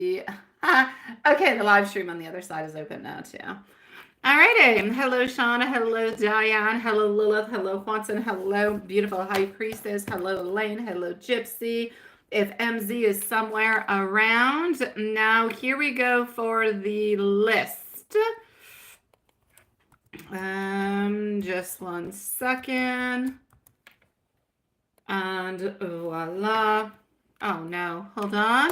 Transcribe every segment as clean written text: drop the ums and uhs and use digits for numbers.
Okay, the live stream on the other side is open now too. All righty. Hello, Shauna. Hello, Diane. Hello, Lilith. Hello, Watson. Hello, beautiful High Priestess. Hello, Elaine. Hello, Gypsy. If MZ is somewhere around. Now, here we go for the list. Just one second. And voila. Oh, no. Hold on.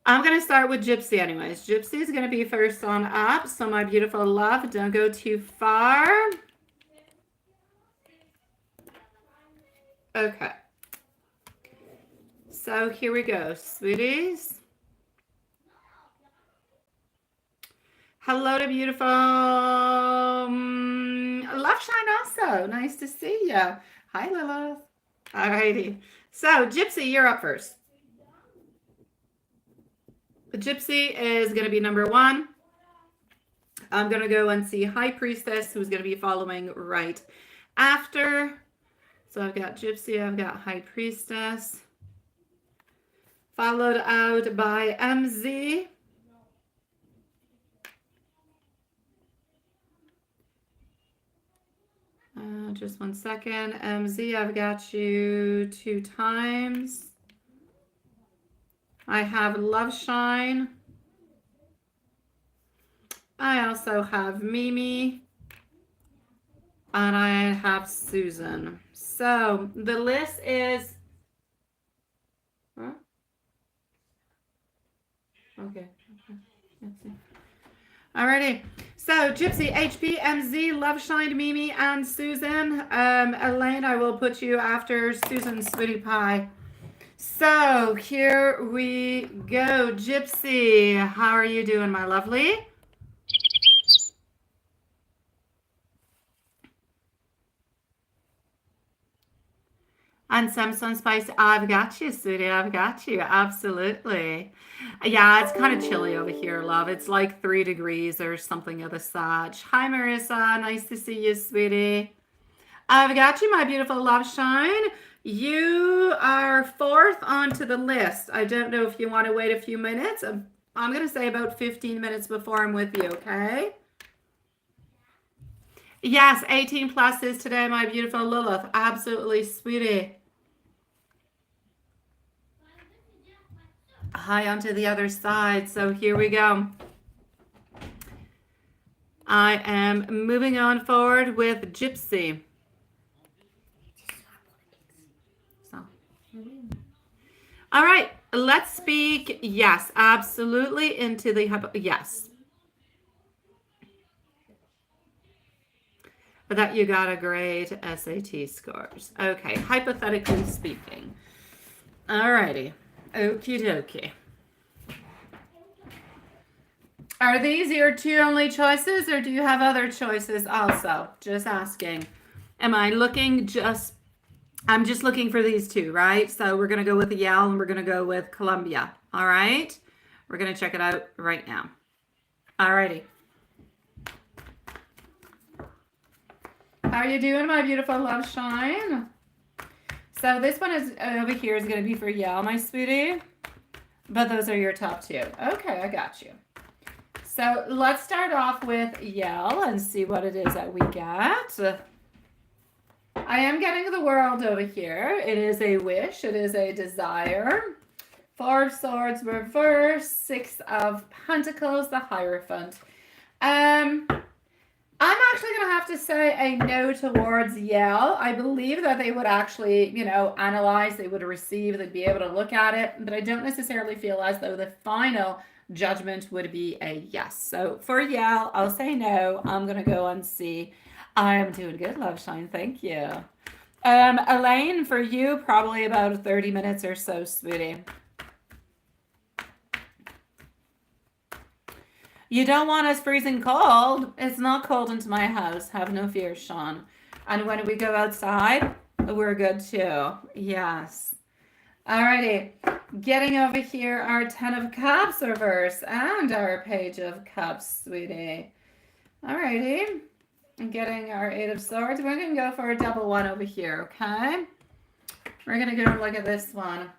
I'm going to start with Gypsy anyways. Gypsy is going to be first on up. So my beautiful love, don't go too far. Okay. So here we go, sweeties. Hello to beautiful Love Shine also. Nice to see you. Hi, Lilith. All righty. So Gypsy, you're up first. Gypsy is going to be number 1. I'm going to go and see High Priestess, who's going to be following right after. So I've got Gypsy, I've got High Priestess. Followed out by MZ. Just one second. MZ, I've got you 2 times. I have Love Shine. I also have Mimi. And I have Susan. So the list is... Huh? Okay. Alrighty. So Gypsy, HP, MZ, Love Shine, Mimi, and Susan. Elaine, I will put you after Susan, Sweetie Pie. So here we go. Gypsy, how are you doing, my lovely? And Samsung Spice, I've got you, sweetie. I've got you. Absolutely. Yeah, it's kind of chilly over here, love. It's like 3 degrees or something of the such. Hi, Marissa. Nice to see you, sweetie. I've got you, my beautiful Love Shine. You are 4th onto the list. I don't know if you want to wait a few minutes. I'm going to say about 15 minutes before I'm with you, okay? Yes, 18 plus is today, my beautiful Lilith. Absolutely, sweetie. Hi, onto the other side. So here we go. I am moving on forward with Gypsy. All right, let's speak. Yes, absolutely into the yes. That you got a great SAT scores. Okay, hypothetically speaking. All righty. Okie dokie. Are these your 2 only choices, or do you have other choices also? Just asking. Am I looking just... I'm just looking for these 2, right? So we're going to go with Yale and we're going to go with Columbia. All right? We're going to check it out right now. All righty. How are you doing, my beautiful Love Shine? So this one is over here is going to be for Yale, my sweetie. But those are your top 2. Okay, I got you. So let's start off with Yale and see what it is that we get. I am getting the world over here. It is a wish. It is a desire. 4 of Swords reverse. 6 of Pentacles, the Hierophant. I'm actually going to have to say a no towards Yale. I believe that they would actually, analyze, they would receive, they'd be able to look at it, but I don't necessarily feel as though the final judgment would be a yes. So for Yale, I'll say no. I'm going to go and see. I'm doing good, Love Shine. Thank you. Elaine, for you, probably about 30 minutes or so, sweetie. You don't want us freezing cold. It's not cold into my house. Have no fear, Sean. And when we go outside, we're good too. Yes. Alrighty. Getting over here our 10 of Cups reverse and our Page of Cups, sweetie. Alrighty. And getting our 8 of Swords. We're going to go for a double 1 over here, okay? We're going to go look at this one.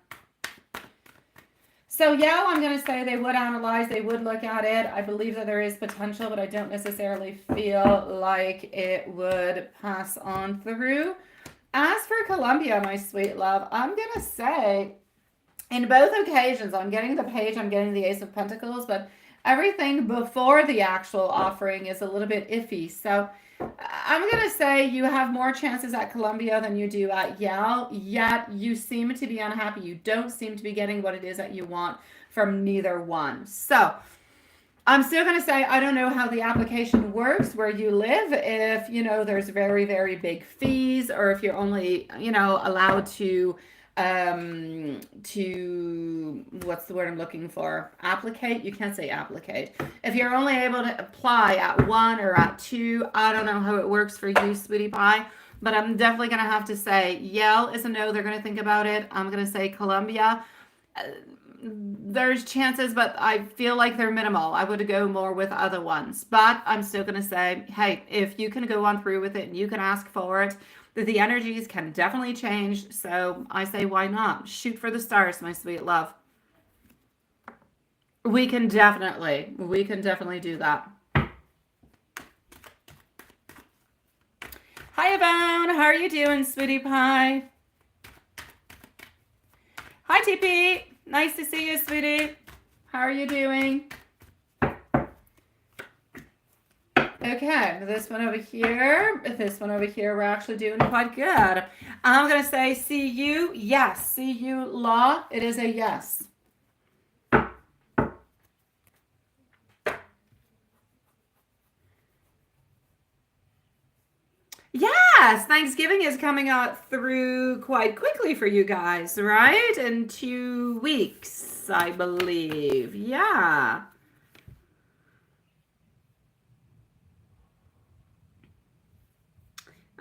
So yeah, I'm going to say they would analyze, they would look at it. I believe that there is potential, but I don't necessarily feel like it would pass on through. As for Colombia, my sweet love, I'm going to say in both occasions, I'm getting the page, I'm getting the Ace of Pentacles, but everything before the actual offering is a little bit iffy. So I'm going to say you have more chances at Colombia than you do at Yale, yet you seem to be unhappy. You don't seem to be getting what it is that you want from neither one. So I'm still going to say I don't know how the application works where you live, if, you know, there's very, very big fees, or if you're only, you know, allowed to what's the word I'm looking for? Applicate? You can't say applicate. If you're only able to apply at 1 or at 2, I don't know how it works for you, sweetie pie, but I'm definitely going to have to say Yale is a no. They're going to think about it. I'm going to say Columbia. There's chances, but I feel like they're minimal. I would go more with other ones, but I'm still going to say, hey, if you can go on through with it and you can ask for it, the energies can definitely change. So I say, why not? Shoot for the stars, my sweet love. We can definitely do that. Hi, Yvonne. How are you doing, sweetie pie? Hi, TP. Nice to see you, sweetie. How are you doing? Okay, this one over here, we're actually doing quite good. I'm going to say, see you, yes. See you, law, it is a yes. Yes, Thanksgiving is coming out through quite quickly for you guys, right? In 2 weeks, I believe. Yeah.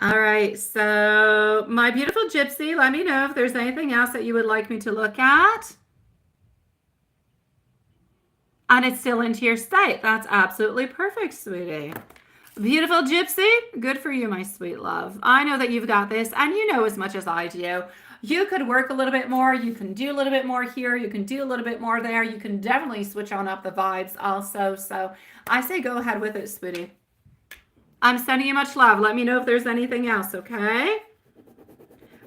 All right, so my beautiful Gypsy, let me know if there's anything else that you would like me to look at. And it's still into your state. That's absolutely perfect, sweetie. Beautiful Gypsy, good for you, my sweet love. I know that you've got this, and you know as much as I do. You could work a little bit more. You can do a little bit more here. You can do a little bit more there. You can definitely switch on up the vibes also. So I say go ahead with it, sweetie. I'm sending you much love. Let me know if there's anything else, okay?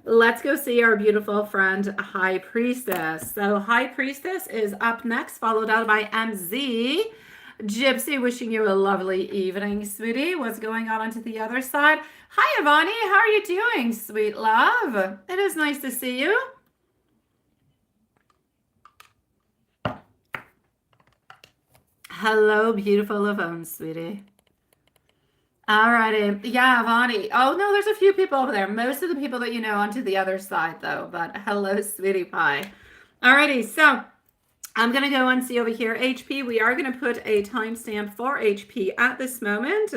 Let's go see our beautiful friend, High Priestess. So High Priestess is up next, followed out by MZ. Gypsy, wishing you a lovely evening, sweetie. What's going on onto the other side? Hi, Ione. How are you doing, sweet love? It is nice to see you. Hello, beautiful Yvonne, sweetie. Alrighty. Yeah, Ione. Oh, no, there's a few people over there. Most of the people that you know onto the other side, though. But hello, sweetie pie. Alrighty, so I'm going to go and see over here, HP. We are going to put a timestamp for HP at this moment.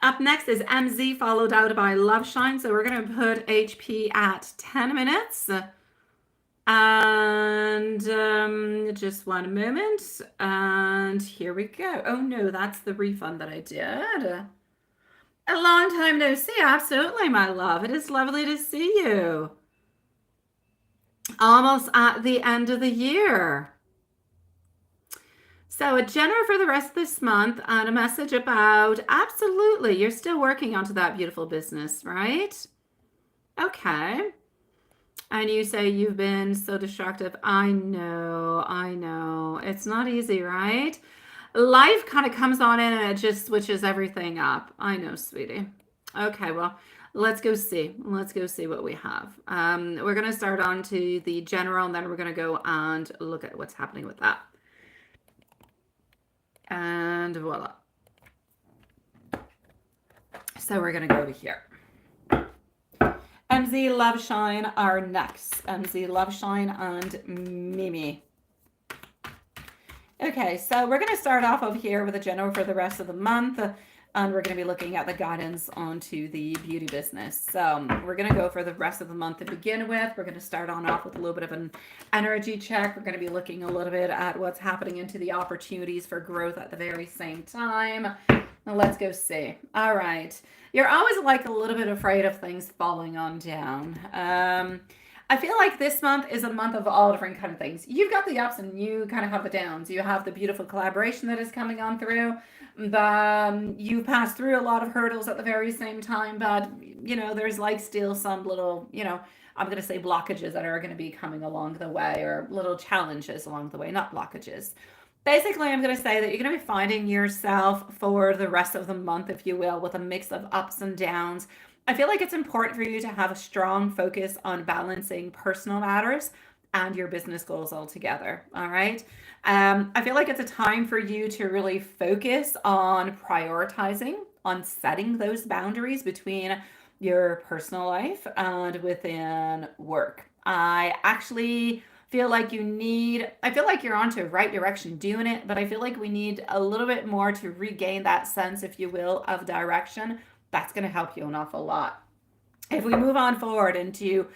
Up next is MZ, followed out by Love Shine. So we're going to put HP at 10 minutes. And just one moment. And here we go. Oh, no, that's the refund that I did. A long time no see. Absolutely, my love. It is lovely to see you. Almost at the end of the year. So a general for the rest of this month and a message about, absolutely, you're still working onto that beautiful business, right? Okay. And you say you've been so destructive. I know. It's not easy, right? Life kind of comes on in and it just switches everything up. I know, sweetie. Okay, well, let's go see. Let's go see what we have. We're going to start on to the general, and then we're going to go and look at what's happening with that. And voila. So we're going to go over here. MZ, Love Shine are next. MZ, Love Shine, and Mimi. Okay, so we're going to start off over here with a general for the rest of the month. And we're going to be looking at the guidance onto the beauty business. So we're going to go for the rest of the month to begin with. We're going to start on off with a little bit of an energy check. We're going to be looking a little bit at what's happening into the opportunities for growth at the very same time. Now let's go see. All right. You're always like a little bit afraid of things falling on down. I feel like this month is a month of all different kind of things. You've got the ups and you kind of have the downs. You have the beautiful collaboration that is coming on through. You pass through a lot of hurdles at the very same time, but there's like still some little, I'm going to say blockages that are going to be coming along the way, or little challenges along the way, not blockages. Basically, I'm going to say that you're going to be finding yourself for the rest of the month, if you will, with a mix of ups and downs. I feel like it's important for you to have a strong focus on balancing personal matters and your business goals altogether. All right. I feel like it's a time for you to really focus on prioritizing, on setting those boundaries between your personal life and within work. I feel like you're on to the right direction doing it, but I feel like we need a little bit more to regain that sense, if you will, of direction. That's going to help you an awful lot. If we move on forward into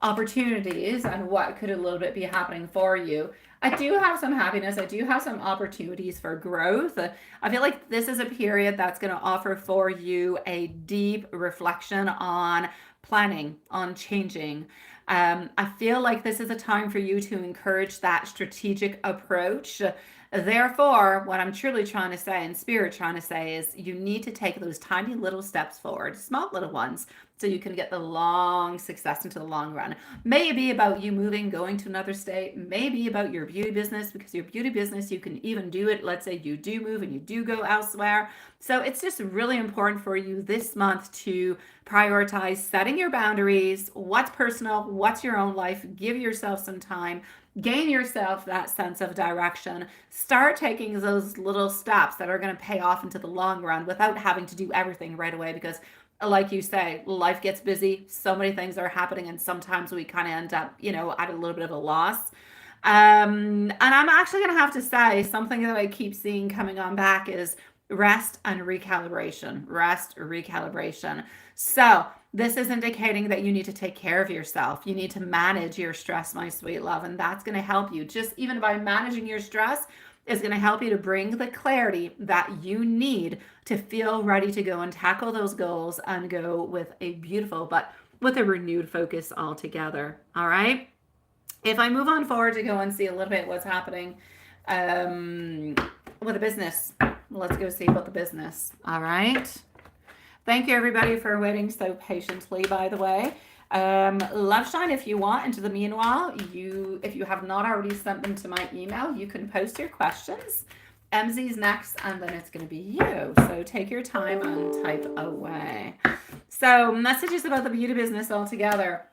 opportunities and what could a little bit be happening for you, I do have some happiness. I do have some opportunities for growth. I feel like this is a period that's going to offer for you a deep reflection on planning, on changing. I feel like this is a time for you to encourage that strategic approach. Therefore, what I'm truly trying to say, and Spirit trying to say, is you need to take those tiny little steps forward, small little ones, so you can get the long success into the long run. May it be about you moving, going to another state, maybe about your beauty business, because your beauty business, you can even do it. Let's say you do move and you do go elsewhere. So it's just really important for you this month to prioritize setting your boundaries, what's personal, what's your own life, give yourself some time, gain yourself that sense of direction, start taking those little steps that are going to pay off into the long run without having to do everything right away, because like you say, life gets busy, so many things are happening, and sometimes we kind of end up, at a little bit of a loss. And I'm actually going to have to say something that I keep seeing coming on back is rest and recalibration. Rest, recalibration. So this is indicating that you need to take care of yourself. You need to manage your stress, my sweet love, and that's going to help you. Just even by managing your stress is going to help you to bring the clarity that you need to feel ready to go and tackle those goals and go with a beautiful, but with a renewed focus altogether. All right. If I move on forward to go and see a little bit what's happening with the business, let's go see about the business. All right. Thank you, everybody, for waiting so patiently, by the way. Love shine if you want. Into the meanwhile, if you have not already sent them to my email, you can post your questions. MZ's next, and then it's going to be you. So take your time and type away. So messages about the beauty business altogether.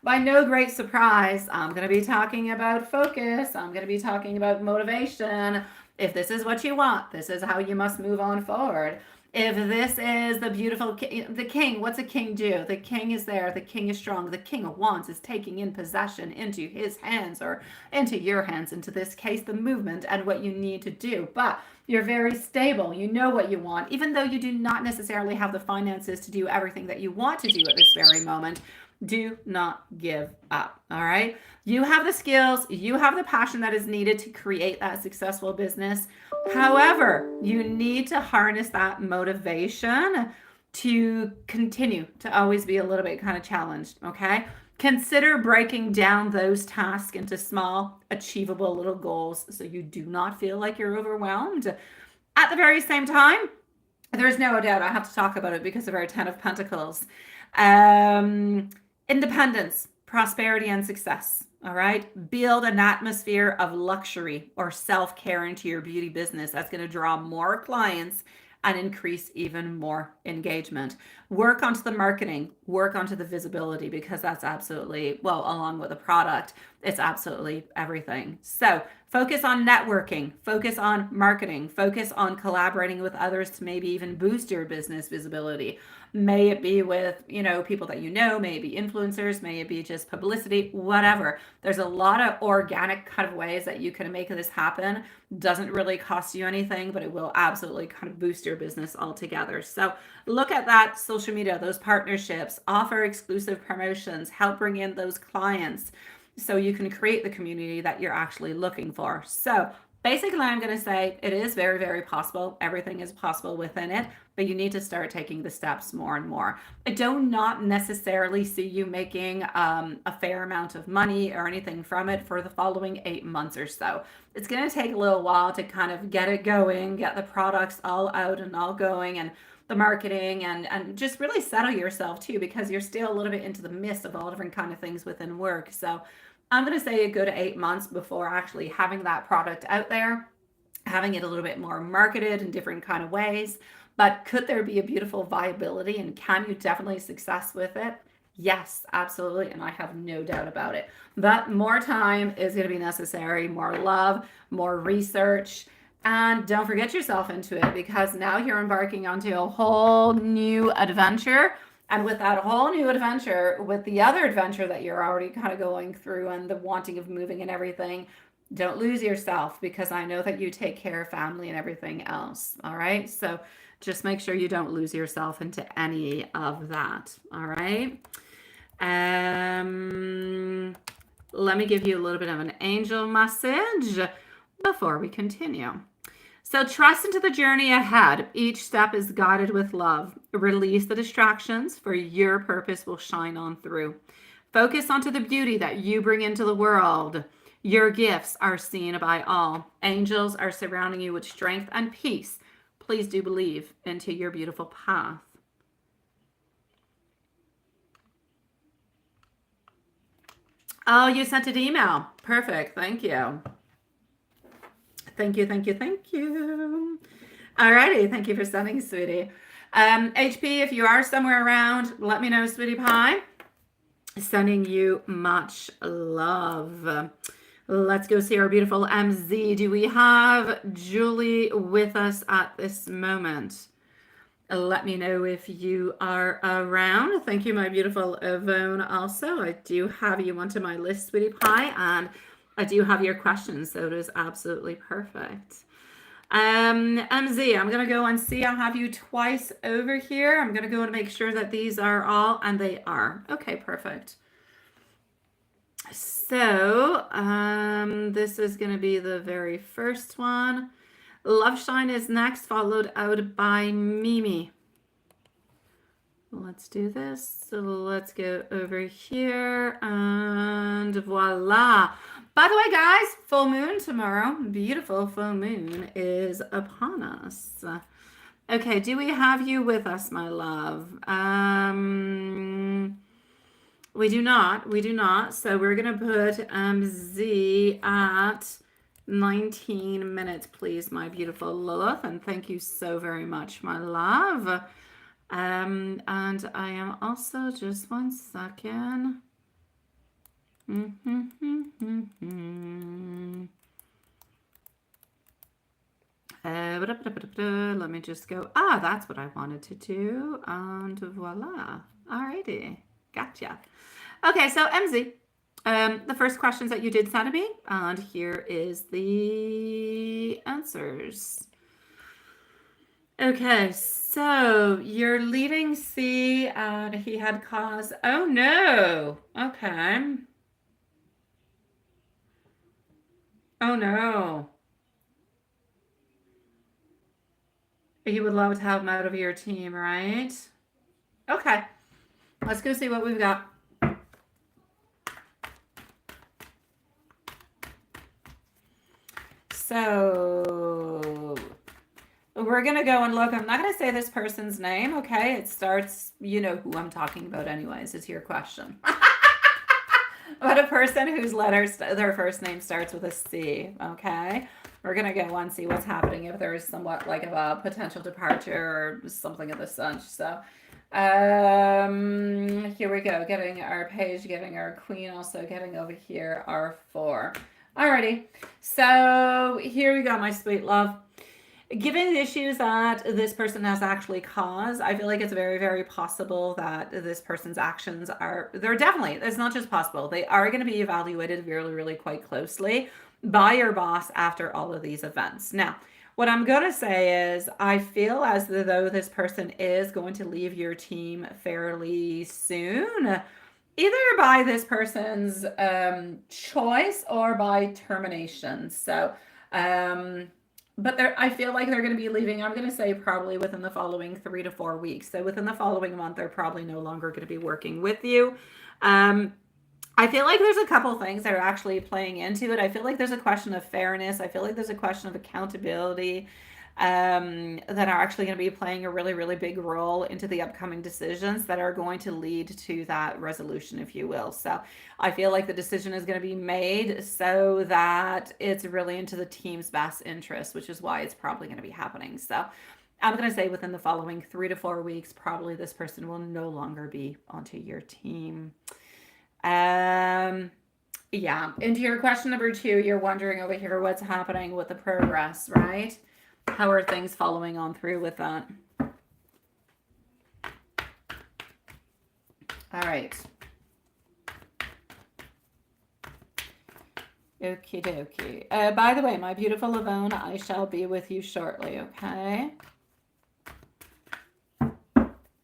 By no great surprise, I'm going to be talking about focus. I'm going to be talking about motivation. If this is what you want, this is how you must move on forward. If this is the beautiful the king, what's a king do? The king is there. The king is strong. The king of wands is taking in possession into his hands, or into your hands, into this case, the movement and what you need to do. But you're very stable. You know what you want, even though you do not necessarily have the finances to do everything that you want to do at this very moment. Do not give up. All right. You have the skills, you have the passion that is needed to create that successful business. However, you need to harness that motivation to continue to always be a little bit kind of challenged. Okay. Consider breaking down those tasks into small, achievable little goals so you do not feel like you're overwhelmed. At the very same time, there's no doubt I have to talk about it because of our 10 of Pentacles. Independence, prosperity, and success. All right. Build an atmosphere of luxury or self-care into your beauty business. That's going to draw more clients and increase even more engagement. Work onto the marketing, work onto the visibility, because that's absolutely, well, along with the product, it's absolutely everything. So focus on networking, focus on marketing, focus on collaborating with others to maybe even boost your business visibility. May it be with, people that may it be influencers, may it be just publicity, whatever. There's a lot of organic kind of ways that you can make this happen. Doesn't really cost you anything, but it will absolutely kind of boost your business altogether. So look at that social media, those partnerships, offer exclusive promotions, help bring in those clients so you can create the community that you're actually looking for. So Basically, I'm going to say it is very, very possible. Everything is possible within it, but you need to start taking the steps more and more. I do not necessarily see you making a fair amount of money or anything from it for the following 8 months or so. It's going to take a little while to kind of get it going, get the products all out and all going, and the marketing, and just really settle yourself too, because you're still a little bit into the midst of all different kind of things within work. So I'm going to say a good 8 months before actually having that product out there, having it a little bit more marketed in different kind of ways. But could there be a beautiful viability, and can you definitely success with it? Yes, absolutely. And I have no doubt about it. But more time is going to be necessary, more love, more research. And don't forget yourself into it, because now you're embarking onto a whole new adventure. And with that whole new adventure, with the other adventure that you're already kind of going through and the wanting of moving and everything, don't lose yourself, because I know that you take care of family and everything else. All right. So just make sure you don't lose yourself into any of that. All right. Let me give you a little bit of an angel message before we continue. So trust into the journey ahead. Each step is guided with love. Release the distractions, for your purpose will shine on through. Focus onto the beauty that you bring into the world. Your gifts are seen by all. Angels are surrounding you with strength and peace. Please do believe into your beautiful path. Oh, you sent an email. Perfect. Thank you. Thank you, thank you, thank you. Alrighty, thank you for sending, sweetie. HP, if you are somewhere around, let me know, sweetie pie. Sending you much love. Let's go see our beautiful MZ. Do we have Julie with us at this moment? Let me know if you are around. Thank you, my beautiful Yvonne. Also, I do have you onto my list, sweetie pie, and I do have your questions, so it is absolutely perfect. MZ, I'm going to go and see. I'll have you twice over here. I'm going to go and make sure that these are all, and they are. Okay, perfect. So, this is going to be the very first one. Loveshine is next, followed out by Mimi. Let's do this. So let's go over here, and voila. By the way, guys, full moon tomorrow. Beautiful full moon is upon us. Okay, do we have you with us, my love? We do not. We do not. So we're going to put Z at 19 minutes, please, my beautiful Lilith. And thank you so very much, my love. And I am also, just one second. Let me just go. That's what I wanted to do. And voila. Alrighty. Gotcha. Okay, so MZ. The first questions that you did send to me, and here is the answers. Okay, so you're leading C, and he had cause. Oh no. Okay. Oh no. You would love to have him out of your team, right? Okay. Let's go see what we've got. So we're going to go and look. I'm not going to say this person's name, okay? It starts, you know who I'm talking about anyways, is your question. But a person whose letters, their first name starts with a C, okay? We're going to go and see what's happening if there is somewhat like a potential departure or something of the such. So here we go. Getting our page, getting our queen, also getting over here our 4. Alrighty, so here we go, my sweet love. Given the issues that this person has actually caused, I feel like it's very, very possible that this person's actions they're definitely, it's not just possible, they are going to be evaluated really, really quite closely by your boss after all of these events. Now, what I'm going to say is I feel as though this person is going to leave your team fairly soon, either by this person's choice or by termination. So But I feel like they're going to be leaving, I'm going to say probably within the following 3 to 4 weeks. So within the following month, they're probably no longer going to be working with you. I feel like there's a couple things that are actually playing into it. I feel like there's a question of fairness. I feel like there's a question of accountability, that are actually going to be playing a really, really big role into the upcoming decisions that are going to lead to that resolution, if you will. So I feel like the decision is going to be made so that it's really into the team's best interest, which is why it's probably going to be happening. So I'm going to say within the following 3 to 4 weeks, probably this person will no longer be onto your team. Yeah, into your question number 2, you're wondering over here what's happening with the progress, right? How are things following on through with that? All right. Okie dokie. By the way, my beautiful Ione, I shall be with you shortly, okay?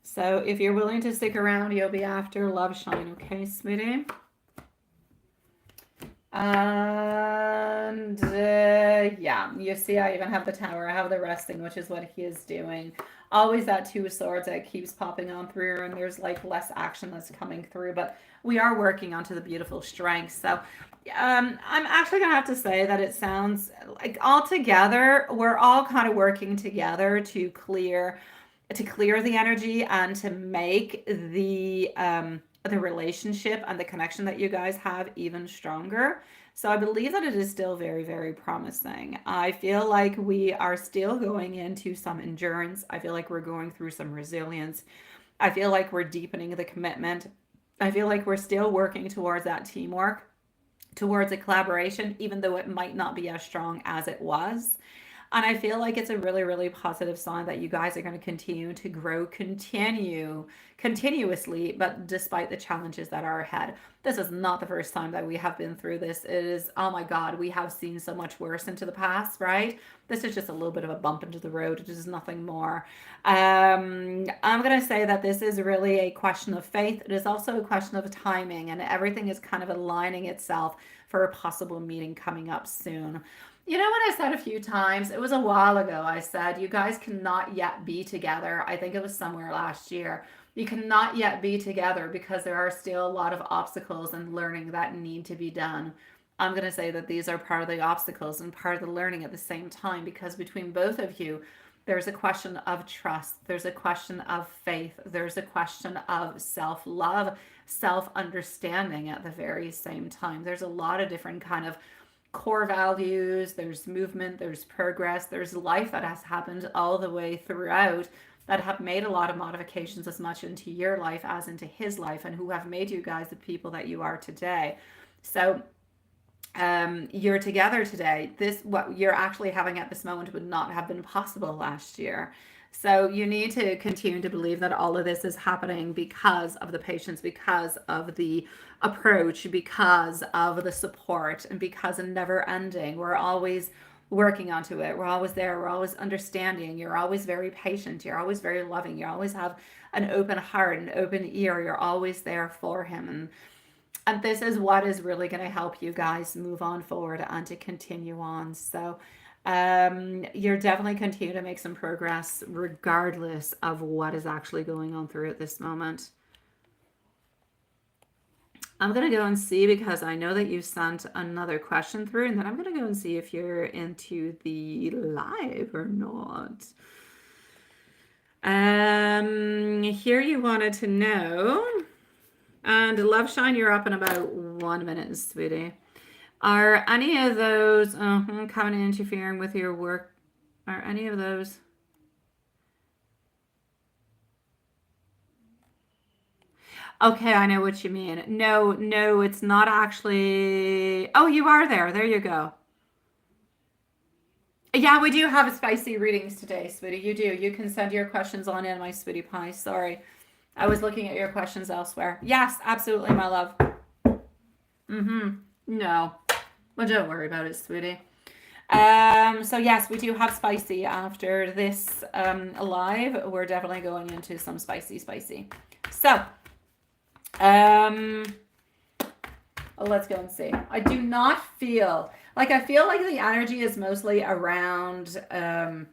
So if you're willing to stick around, you'll be after Love Shine, okay, sweetie? And yeah, you see I even have the Tower. I have the Resting, which is what he is doing. Always that 2 of Swords that keeps popping on through, and there's like less action that's coming through, but we are working onto the beautiful Strength. So I'm actually gonna have to say that it sounds like all together, we're all kind of working together to clear the energy and to make the relationship and the connection that you guys have even stronger. So I believe that it is still very, very promising. I feel like we are still going into some endurance. I feel like we're going through some resilience. I feel like we're deepening the commitment. I feel like we're still working towards that teamwork, towards a collaboration, even though it might not be as strong as it was. And I feel like it's a really, really positive sign that you guys are going to continue to grow, continuously, but despite the challenges that are ahead. This is not the first time that we have been through this. It is, oh my God, we have seen so much worse into the past, right? This is just a little bit of a bump into the road. It is nothing more. I'm going to say that this is really a question of faith. It is also a question of timing, and everything is kind of aligning itself for a possible meeting coming up soon. You know what I said a few times? It was a while ago. I said, you guys cannot yet be together. I think it was somewhere last year. You cannot yet be together because there are still a lot of obstacles and learning that need to be done. I'm going to say that these are part of the obstacles and part of the learning at the same time, because between both of you, there's a question of trust. There's a question of faith. There's a question of self-love, self-understanding at the very same time. There's a lot of different kind of core values, there's movement, there's progress, there's life that has happened all the way throughout that have made a lot of modifications as much into your life as into his life, and who have made you guys the people that you are today. So you're together today. What you're actually having at this moment would not have been possible last year. So you need to continue to believe that all of this is happening because of the patience, because of the approach, because of the support, and because of never ending. We're always working onto it. We're always there. We're always understanding. You're always very patient. You're always very loving. You always have an open heart, an open ear. You're always there for him. And this is what is really going to help you guys move on forward and to continue on. So you're definitely continue to make some progress regardless of what is actually going on through at this moment. I'm going to go and see, because I know that you sent another question through, and then I'm going to go and see if you're into the live or not. Here you wanted to know, and Love Shine, you're up in about 1 minute, sweetie. Are any of those coming and interfering with your work? Are any of those? Okay, I know what you mean. No, it's not actually. Oh, you are there. There you go. Yeah, we do have spicy readings today, sweetie. You do. You can send your questions on in, my sweetie pie. Sorry. I was looking at your questions elsewhere. Yes, absolutely, my love. No. Well, don't worry about it, sweetie. So yes, we do have spicy after this live. We're definitely going into some spicy. So, let's go and see. I do not feel Like, I feel like the energy is mostly around, I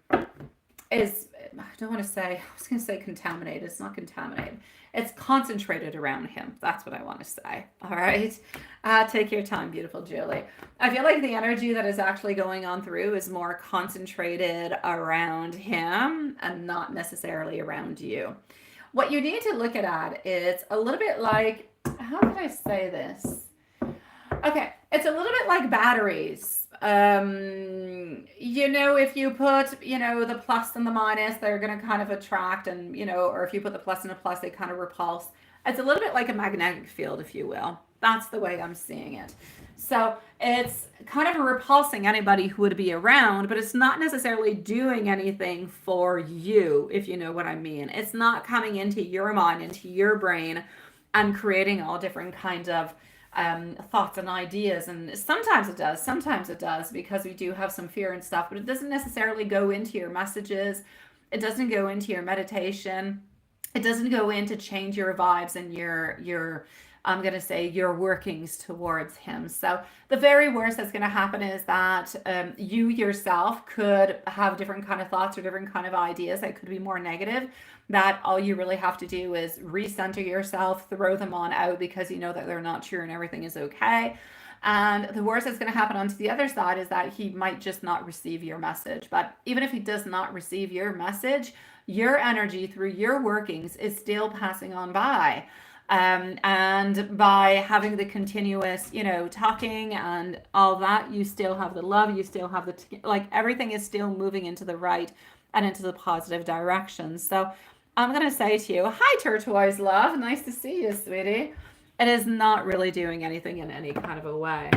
don't want to say, I was going to say contaminated. It's not contaminated. It's concentrated around him. That's what I want to say. All right. Take your time, beautiful Julie. I feel like the energy that is actually going on through is more concentrated around him and not necessarily around you. What you need to look at is a little bit like, how could I say this? Okay, it's a little bit like batteries. You know, if you put, you know, the plus and the minus, they're going to kind of attract, and, you know, or if you put the plus and a plus, they kind of repulse. It's a little bit like a magnetic field, if you will. That's the way I'm seeing it. So it's kind of repulsing anybody who would be around, but it's not necessarily doing anything for you, if you know what I mean. It's not coming into your mind, into your brain, and creating all different kinds of thoughts and ideas. And sometimes it does, because we do have some fear and stuff, but it doesn't necessarily go into your messages. It doesn't go into your meditation. It doesn't go in to change your vibes and your I'm going to say your workings towards him. So the very worst that's going to happen is that you yourself could have different kind of thoughts or different kind of ideas that could be more negative, that all you really have to do is recenter yourself, throw them on out because you know that they're not true and everything is okay. And the worst that's going to happen onto the other side is that he might just not receive your message. But even if he does not receive your message, your energy through your workings is still passing on by. And by having the continuous, you know, talking and all that, you still have the love, you still have the, like, everything is still moving into the right and into the positive direction. So I'm going to say to you, hi, turquoise love. Nice to see you, sweetie. It is not really doing anything in any kind of a way.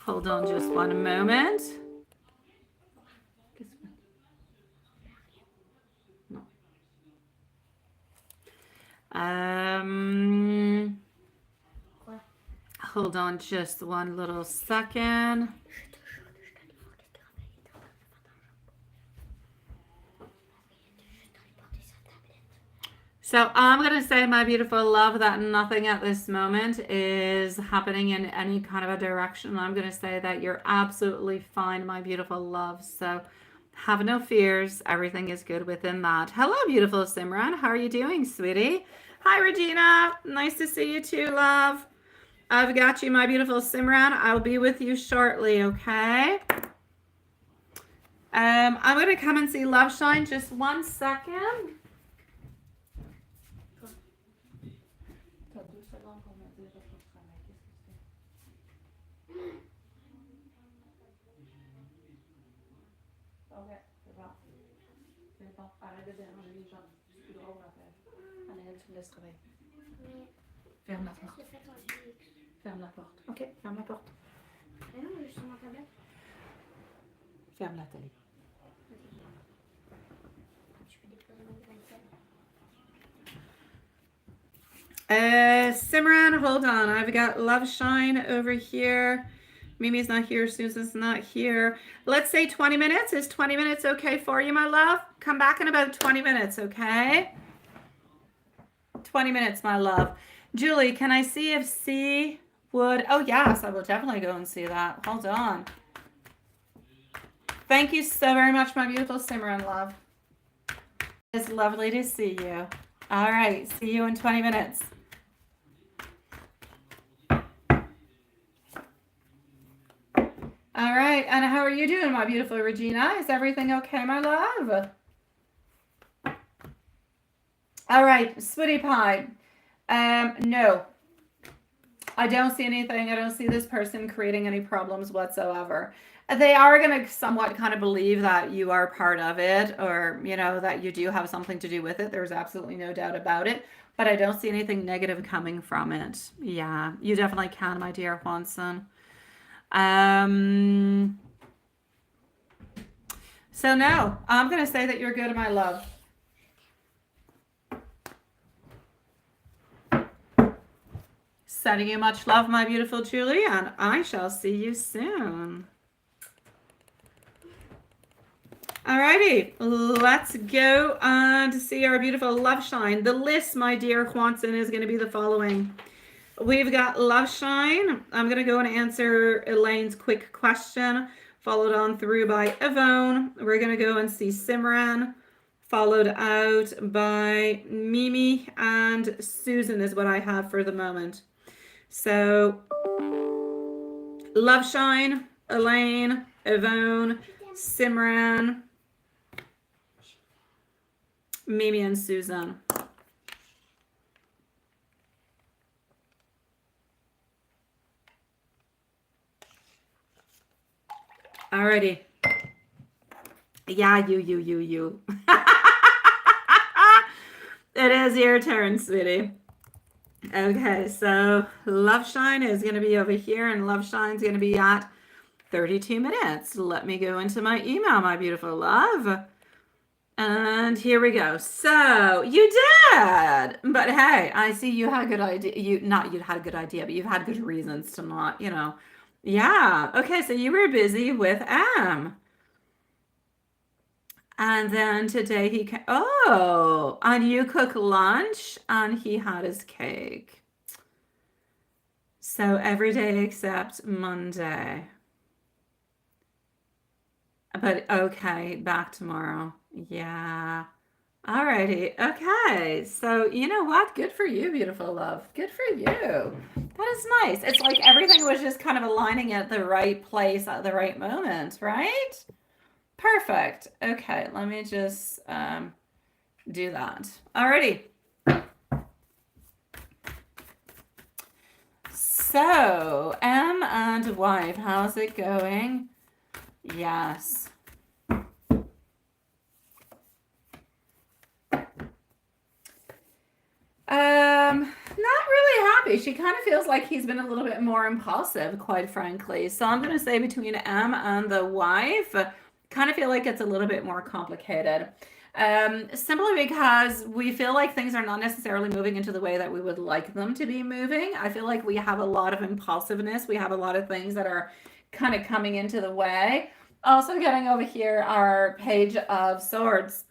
Hold on just one moment. Hold on just one little second. So I'm going to say, my beautiful love, that nothing at this moment is happening in any kind of a direction. I'm going to say that you're absolutely fine, my beautiful love. So have no fears. Everything is good within that. Hello, beautiful Simran. How are you doing, sweetie? Hi, Regina. Nice to see you too, love. I've got you, my beautiful Simran. I'll be with you shortly, okay? I'm going to come and see Love Shine. Just 1 second. Ferme la porte. Ferme la porte. Ok, ferme la porte. Ferme la télé. Simran, hold on. I've got Love Shine over here. Mimi's not here. Susan's not here. Let's say 20 minutes. Is 20 minutes okay for you, my love? Come back in about 20 minutes, okay? 20 minutes, my love. Julie, can I see if C would... Oh, yes, I will definitely go and see that. Hold on. Thank you so very much, my beautiful Simran, love. It's lovely to see you. All right, see you in 20 minutes. All right, and how are you doing, my beautiful Regina? Is everything okay, my love? All right, sweetie pie. No, I don't see anything. I don't see this person creating any problems whatsoever. They are going to somewhat kind of believe that you are part of it, or, you know, that you do have something to do with it. There's absolutely no doubt about it, but I don't see anything negative coming from it. Yeah, you definitely can, my dear Juanson. So no, I'm going to say that you're good, my love. Sending you much love, my beautiful Julie, and I shall see you soon. Alrighty, let's go on to see our beautiful love shine. The list, my dear Juanson, is going to be the following. We've got love shine. I'm going to go and answer Elaine's quick question, followed on through by Ione. We're going to go and see Simran, followed out by Mimi, and Susan is what I have for the moment. So, love shine, Elaine, Ione, Simran, Mimi, and Susan. Alrighty. Yeah, you. It is your turn, sweetie. Okay, so love shine is going to be over here, and love shine is going to be at 32 minutes. Let me go into my email, my beautiful love. And here we go. So you did, but hey, I see you had a good idea. You had a good idea, but you've had good reasons to not, Yeah. Okay. So you were busy with M. And then today he came. Oh, and you cook lunch and he had his cake. So every day except Monday. But okay, back tomorrow. Yeah. Alrighty. Okay. So you know what? Good for you, beautiful love. Good for you. That is nice. It's like everything was just kind of aligning at the right place at the right moment, right? Perfect. Okay, let me just do that. Alrighty. So, M and wife, how's it going? Yes. Not really happy. She kind of feels like he's been a little bit more impulsive, quite frankly. So I'm going to say between M and the wife, kind of feel like it's a little bit more complicated. Simply because we feel like things are not necessarily moving into the way that we would like them to be moving. I feel like we have a lot of impulsiveness. We have a lot of things that are kind of coming into the way. Also getting over here our Page of Swords.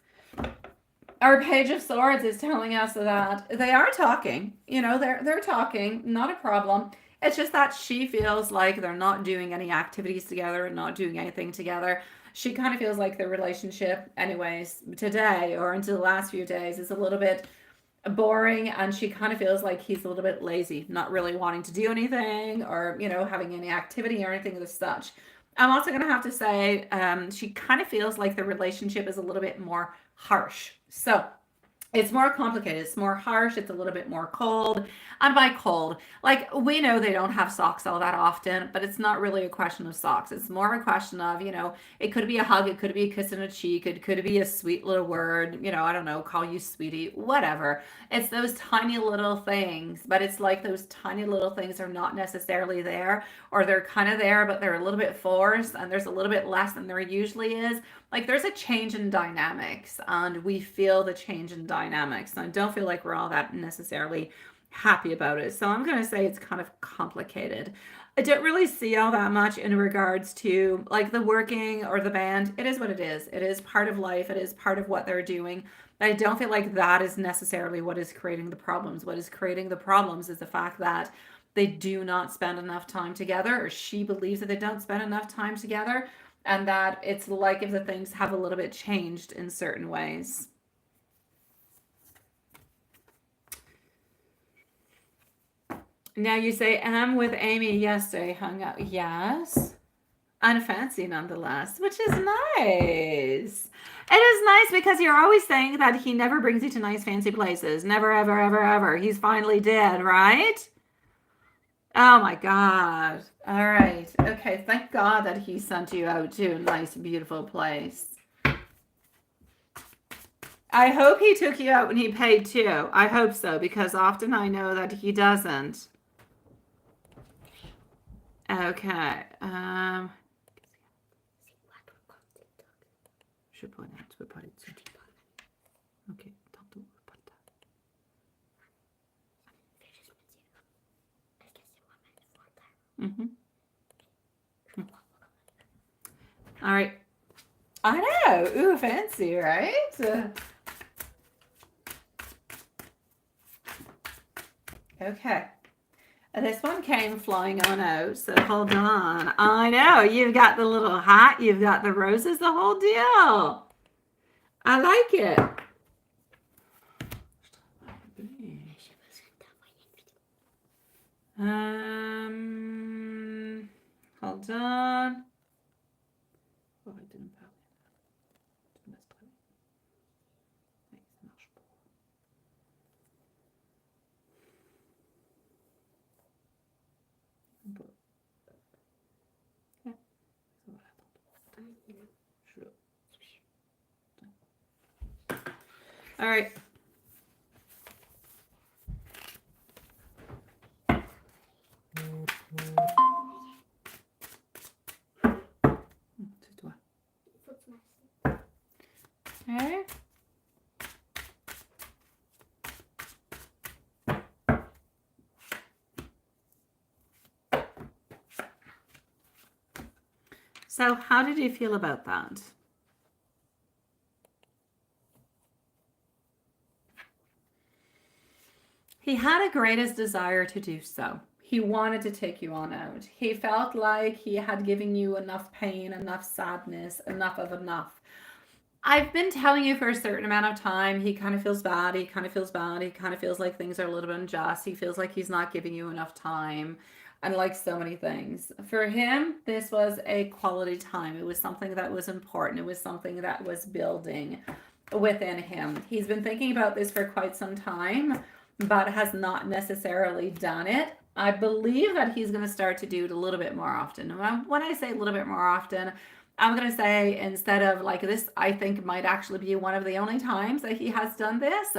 Our Page of Swords is telling us that they are talking. They're talking, not a problem. It's just that she feels like they're not doing any activities together, not doing anything together. She kind of feels like the relationship, anyways, today or into the last few days is a little bit boring, and she kind of feels like he's a little bit lazy, not really wanting to do anything or, having any activity or anything of such. I'm also going to have to say she kind of feels like the relationship is a little bit more harsh. So it's more complicated. It's more harsh. It's a little bit more cold. And by cold, like we know they don't have socks all that often, but it's not really a question of socks. It's more a question of, it could be a hug. It could be a kiss on a cheek. It could be a sweet little word, I don't know, call you sweetie, whatever. It's those tiny little things, but it's like those tiny little things are not necessarily there, or they're kind of there, but they're a little bit forced and there's a little bit less than there usually is. Like there's a change in dynamics, and we feel the change in dynamics. And I don't feel like we're all that necessarily happy about it. So I'm going to say it's kind of complicated. I don't really see all that much in regards to like the working or the band. It is what it is. It is part of life. It is part of what they're doing. But I don't feel like that is necessarily what is creating the problems. What is creating the problems is the fact that they do not spend enough time together, or she believes that they don't spend enough time together, and that it's like if the things have a little bit changed in certain ways. Now you say, I'm with Amy yesterday, hung out. Yes. Unfancy nonetheless, which is nice. It is nice because you're always saying that he never brings you to nice fancy places. Never, ever, ever, ever. He's finally dead, right? Oh my God. All right. Okay. Thank God that he sent you out to a nice, beautiful place. I hope he took you out when he paid too. I hope so, because often I know that he doesn't. Okay. Okay. Mm-hmm. All right. I know. Ooh, fancy, right? Okay. This one came flying on out, so hold on. I know. You've got the little hat. You've got the roses, the whole deal. I like it. Hold on. Oh, I didn't have All right. Okay. So how did you feel about that? He had a greatest desire to do so. He wanted to take you on out. He felt like he had given you enough pain, enough sadness, enough of enough. I've been telling you for a certain amount of time, he kind of feels bad. He kind of feels bad. He kind of feels like things are a little bit unjust. He feels like he's not giving you enough time and like so many things. For him, this was a quality time. It was something that was important. It was something that was building within him. He's been thinking about this for quite some time, but has not necessarily done it. I believe that he's going to start to do it a little bit more often. When I say a little bit more often, I'm going to say instead of like this, I think might actually be one of the only times that he has done this.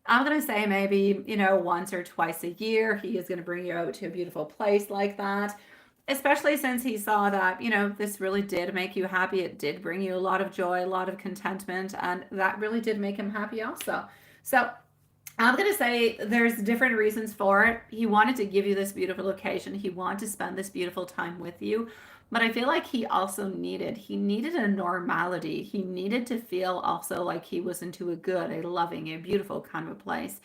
I'm going to say maybe, once or twice a year, he is going to bring you out to a beautiful place like that. Especially since he saw that, this really did make you happy. It did bring you a lot of joy, a lot of contentment, and that really did make him happy also. So I'm going to say there's different reasons for it. He wanted to give you this beautiful occasion. He wanted to spend this beautiful time with you. But I feel like he needed a normality. He needed to feel also like he was into a good, a loving, a beautiful kind of a place.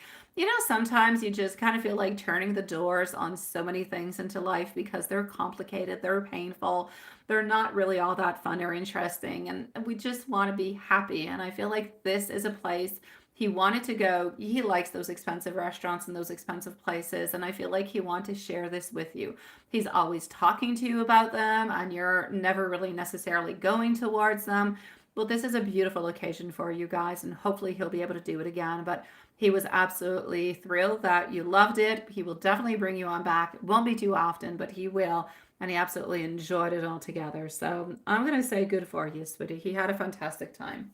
Sometimes you just kind of feel like turning the doors on so many things into life because they're complicated, they're painful, they're not really all that fun or interesting. And we just want to be happy. And I feel like this is a place he wanted to go. He likes those expensive restaurants and those expensive places. And I feel like he wanted to share this with you. He's always talking to you about them, and you're never really necessarily going towards them. Well, this is a beautiful occasion for you guys, and hopefully he'll be able to do it again. But he was absolutely thrilled that you loved it. He will definitely bring you on back. It won't be too often, but he will. And he absolutely enjoyed it all together. So I'm going to say good for you, sweetie. He had a fantastic time.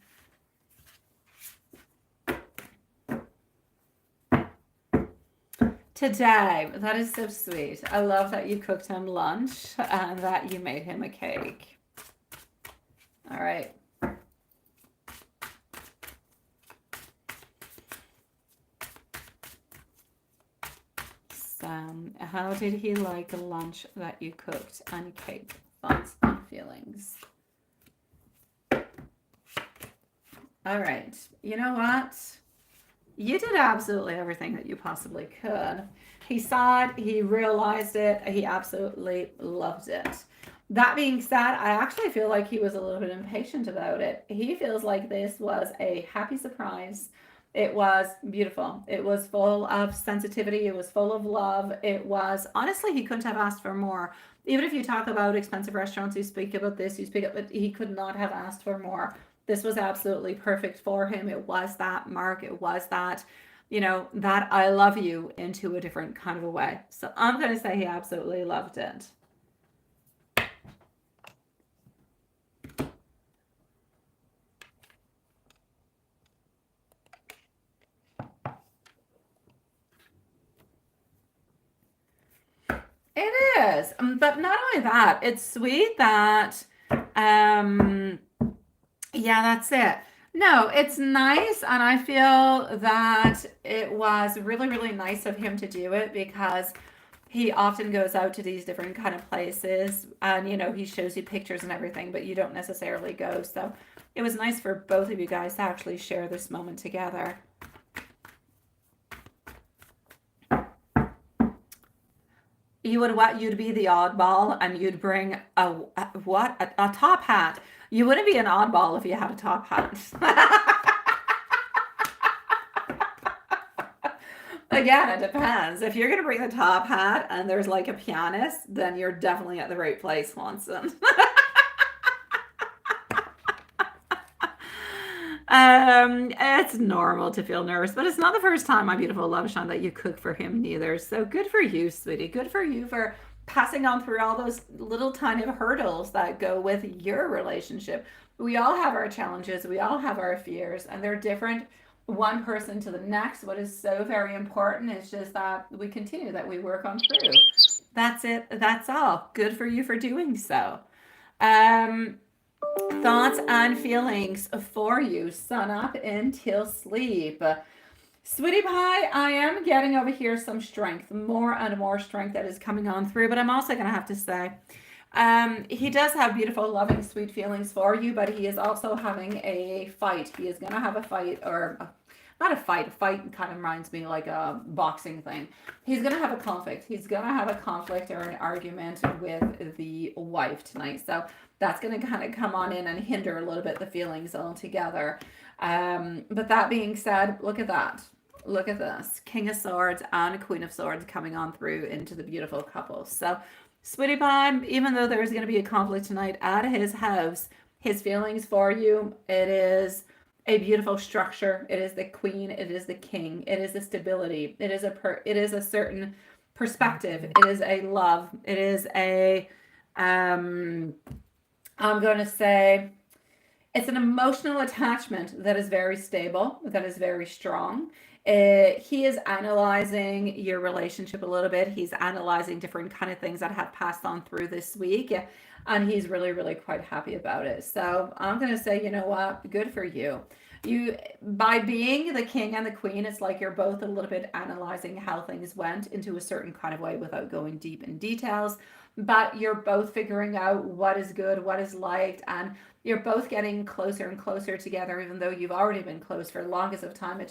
Today, that is so sweet. I love that you cooked him lunch and that you made him a cake. All right. So, how did he like the lunch that you cooked and cake? Thoughts and feelings. All right. You know what? You did absolutely everything that you possibly could. He saw it, he realized it, he absolutely loved it. That being said, I actually feel like he was a little bit impatient about it. He feels like this was a happy surprise. It was beautiful. It was full of sensitivity. It was full of love. It was, honestly, he couldn't have asked for more. Even if you talk about expensive restaurants, you speak about this, you speak about, he could not have asked for more. This was absolutely perfect for him. It was that mark. It was that, that I love you into a different kind of a way. So I'm going to say he absolutely loved it. It is. But not only that, it's sweet that, yeah, that's it. No, it's nice, and I feel that it was really, really nice of him to do it because he often goes out to these different kind of places, and he shows you pictures and everything, but you don't necessarily go. So it was nice for both of you guys to actually share this moment together. You'd be the oddball, and you'd bring a top hat. You wouldn't be an oddball if you had a top hat. Again, it depends. If you're gonna bring the top hat and there's like a pianist, then you're definitely at the right place, Watson. It's normal to feel nervous, but it's not the first time, my beautiful love Sean, that you cook for him neither. So good for you, sweetie. Good for you for passing on through all those little tiny hurdles that go with your relationship. We all have our challenges, we all have our fears, and they're different one person to the next. What is so very important is just that we continue, that we work on through. That's it. That's all. Good for you for doing so. Thoughts and feelings for you, sun up until sleep. Sweetie pie, I am getting over here some strength, more and more strength that is coming on through, but I'm also going to have to say, he does have beautiful, loving, sweet feelings for you, but he is also having a fight. He is going to have a fight, or not a fight. A fight kind of reminds me like a boxing thing. He's going to have a conflict. He's going to have a conflict or an argument with the wife tonight. So that's going to kind of come on in and hinder a little bit the feelings altogether. But that being said, look at that. Look at this. King of Swords and Queen of Swords coming on through into the beautiful couple. So sweetie pie, even though there's going to be a conflict tonight at his house, his feelings for you, it is a beautiful structure. It is the queen. It is the king. It is the stability. It is a certain perspective. It is a love. It is a, I'm going to say, it's an emotional attachment that is very stable, that is very strong. He is analyzing your relationship a little bit. He's analyzing different kind of things that have passed on through this week, and he's really, really quite happy about it. So I'm going to say, you know what? Good for you. By being the king and the queen, it's like you're both a little bit analyzing how things went into a certain kind of way without going deep in details, but you're both figuring out what is good, what is liked, and you're both getting closer and closer together, even though you've already been close for the longest of time.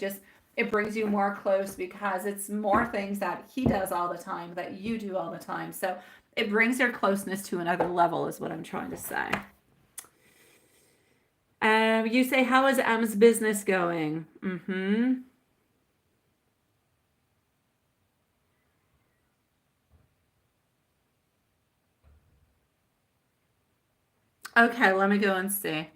It brings you more close because it's more things that he does all the time that you do all the time. So it brings your closeness to another level is what I'm trying to say. You say, how is M's business going? Okay, let me go and see.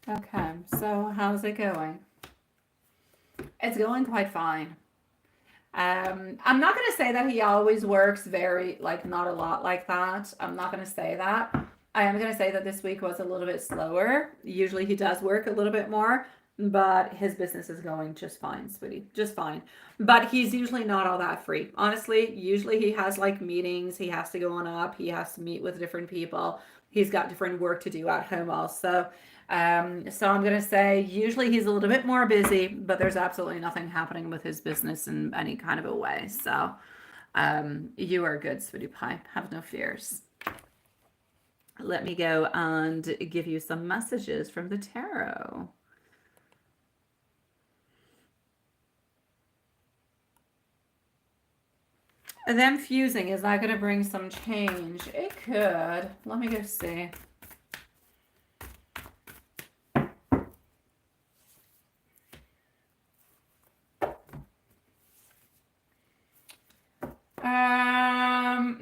Okay, so how's it going? It's going quite fine. I'm not going to say that he always works very, like, not a lot like that. I'm not going to say that. I am going to say that this week was a little bit slower. Usually he does work a little bit more, but his business is going just fine, sweetie. Just fine. But he's usually not all that free. Honestly, usually he has like meetings. He has to go on up. He has to meet with different people. He's got different work to do at home also. So I'm going to say usually he's a little bit more busy, but there's absolutely nothing happening with his business in any kind of a way. So you are good, sweetie pie. Have no fears. Let me go and give you some messages from the tarot. Them fusing, is that going to bring some change? It could. Let me go see.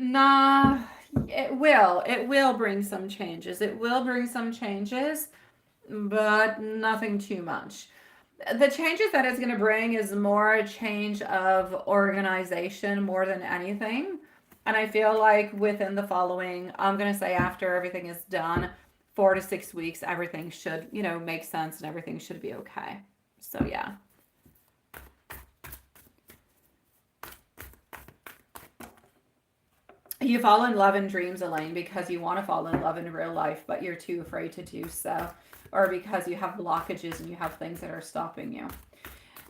Nah, it will. It will bring some changes. It will bring some changes, but nothing too much. The changes that it's going to bring is more a change of organization more than anything. And I feel like within the following, I'm going to say after everything is done, 4 to 6 weeks, everything should, make sense and everything should be okay. So yeah. You fall in love in dreams, Elaine, because you want to fall in love in real life, but you're too afraid to do so, or because you have blockages and you have things that are stopping you.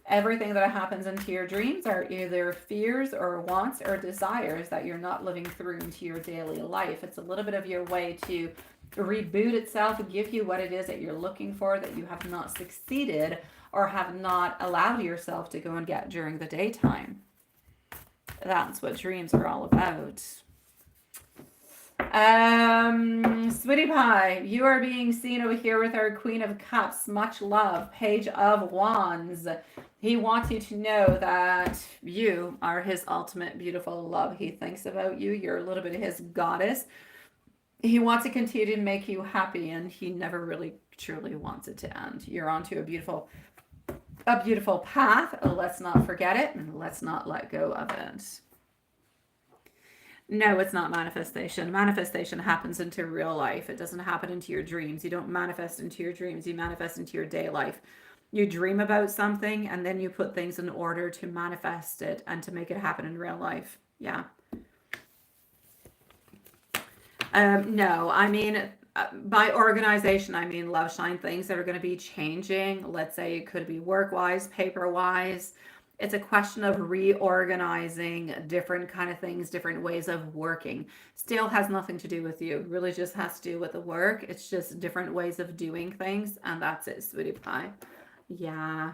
Everything that happens into your dreams are either fears or wants or desires that you're not living through into your daily life. It's a little bit of your way to reboot itself and give you what it is that you're looking for that you have not succeeded or have not allowed yourself to go and get during the daytime. That's what dreams are all about. Sweetie Pie, you are being seen over here with our Queen of Cups. Much love. Page of Wands. He wants you to know that you are his ultimate beautiful love. He thinks about you. You're a little bit of his goddess. He wants to continue to make you happy, and he never really truly wants it to end. You're onto a beautiful path. Let's not forget it, and let's not let go of it. No, it's not manifestation. Manifestation happens into real life. It doesn't happen into your dreams. You don't manifest into your dreams. You manifest into your day life. You dream about something and then you put things in order to manifest it and to make it happen in real life. Yeah. No, I mean, by organization, I mean love shine, things that are going to be changing. Let's say it could be work-wise, paper-wise. It's a question of reorganizing different kind of things, different ways of working. Still has nothing to do with you. Really just has to do with the work. It's just different ways of doing things. And that's it, sweetie pie. Yeah.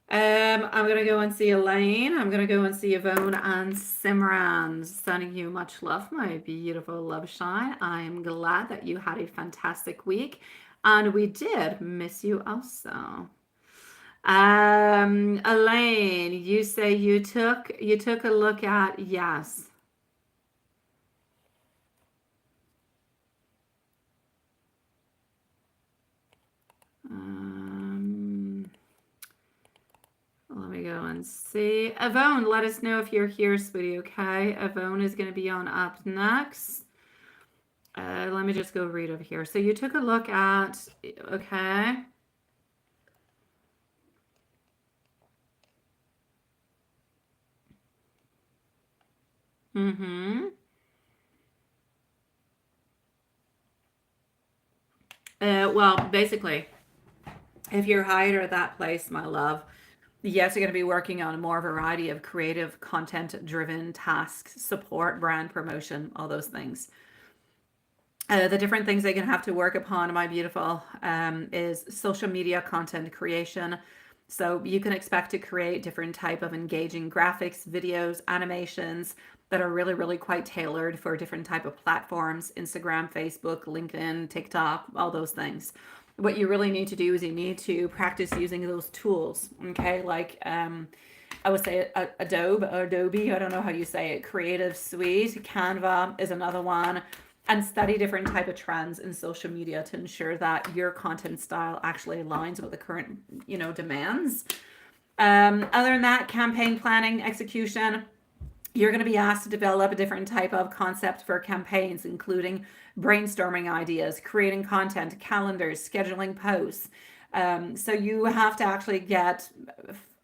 I'm going to go and see Elaine. I'm going to go and see Ione and Simran. Sending you much love, my beautiful love shine. I'm glad that you had a fantastic week. And we did miss you also. Elaine, you say you took a look at, yes. Let me go and see. Ione, let us know if you're here, sweetie, okay? Ione is going to be on up next. Let me just go read over here. So you took a look at, okay. Mm-hmm. Well, basically, if you're hired at that place, my love, yes, you're going to be working on a more variety of creative, content-driven tasks, support, brand promotion, all those things. The different things they're going to have to work upon, my beautiful, is social media content creation. So you can expect to create different type of engaging graphics, videos, animations that are really, really quite tailored for different type of platforms, Instagram, Facebook, LinkedIn, TikTok, all those things. What you really need to do is you need to practice using those tools, okay? Like, I would say Adobe, I don't know how you say it, Creative Suite, Canva is another one, and study different type of trends in social media to ensure that your content style actually aligns with the current, demands. Other than that, campaign planning, execution, you're going to be asked to develop a different type of concept for campaigns, including brainstorming ideas, creating content, calendars, scheduling posts. So you have to actually get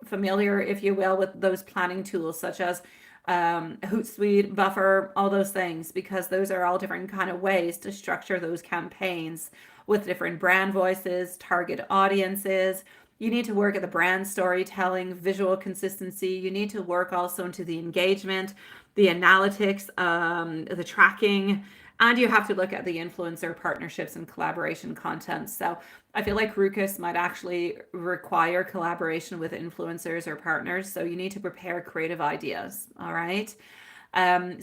familiar, if you will, with those planning tools such as Hootsuite, Buffer, all those things, because those are all different kind of ways to structure those campaigns with different brand voices, target audiences. You need to work at the brand storytelling, visual consistency. You need to work also into the engagement, the analytics, the tracking, and you have to look at the influencer partnerships and collaboration content. So I feel like Ruckus might actually require collaboration with influencers or partners. So you need to prepare creative ideas. All right.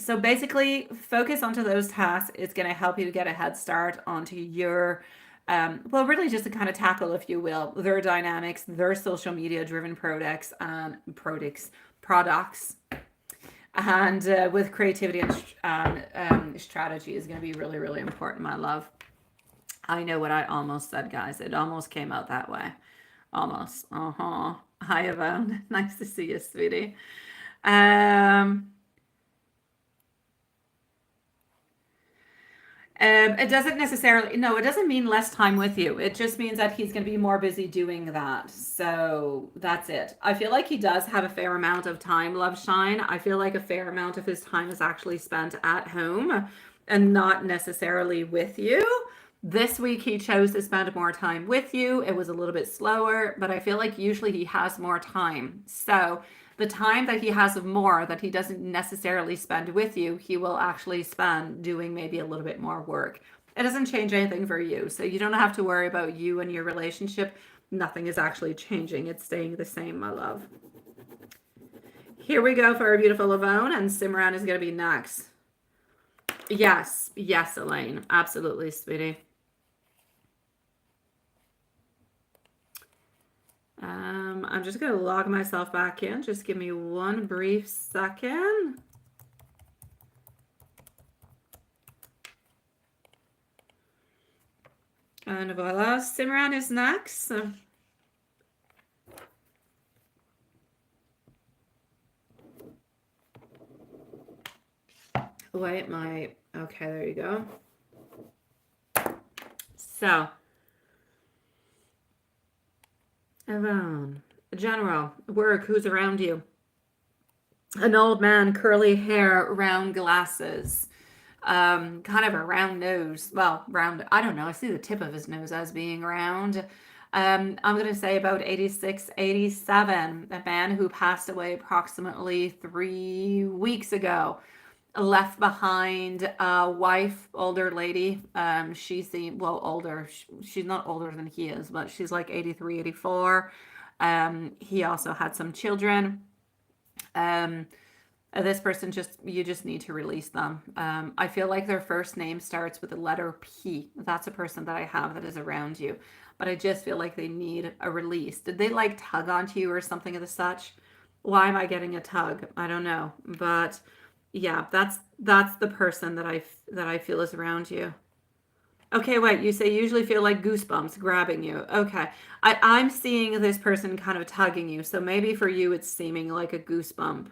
So basically focus onto those tasks. It's going to help you to get a head start onto your, well, really just to kind of tackle, if you will, their dynamics, their social media driven products, and with creativity and strategy is going to be really, really important, my love. I know what I almost said, guys. It almost came out that way. Almost. Hi, Ione. Nice to see you, sweetie. It doesn't necessarily, no, it doesn't mean less time with you. It just means that he's going to be more busy doing that. So that's it. I feel like he does have a fair amount of time, Love Shine. I feel like a fair amount of his time is actually spent at home and not necessarily with you. This week he chose to spend more time with you. It was a little bit slower, but I feel like usually he has more time. So the time that he has of more that he doesn't necessarily spend with you, he will actually spend doing maybe a little bit more work. It doesn't change anything for you. So you don't have to worry about you and your relationship. Nothing is actually changing. It's staying the same, my love. Here we go for our beautiful Ione, and Simran is going to be next. Yes, yes, Elaine. Absolutely, sweetie. I'm just going to log myself back in. Just give me one brief second. And voila, Simran is next. Wait, okay, there you go. So, Ione, general, work, who's around you? An old man, curly hair, round glasses, kind of a round nose. Well, round, I don't know. I see the tip of his nose as being round. I'm going to say about 86, 87. A man who passed away approximately 3 weeks ago. Left behind a wife, older lady. She seemed, well, older. She's not older than he is, but she's like 83, 84. He also had some children. This person you just need to release them. I feel like their first name starts with the letter P. That's a person that I have that is around you. But I just feel like they need a release. Did they like tug onto you or something of the such? Why am I getting a tug? I don't know. But yeah, that's the person that I feel is around you. Okay, wait, you say you usually feel like goosebumps grabbing you. Okay. I'm seeing this person kind of tugging you. So maybe for you it's seeming like a goosebump.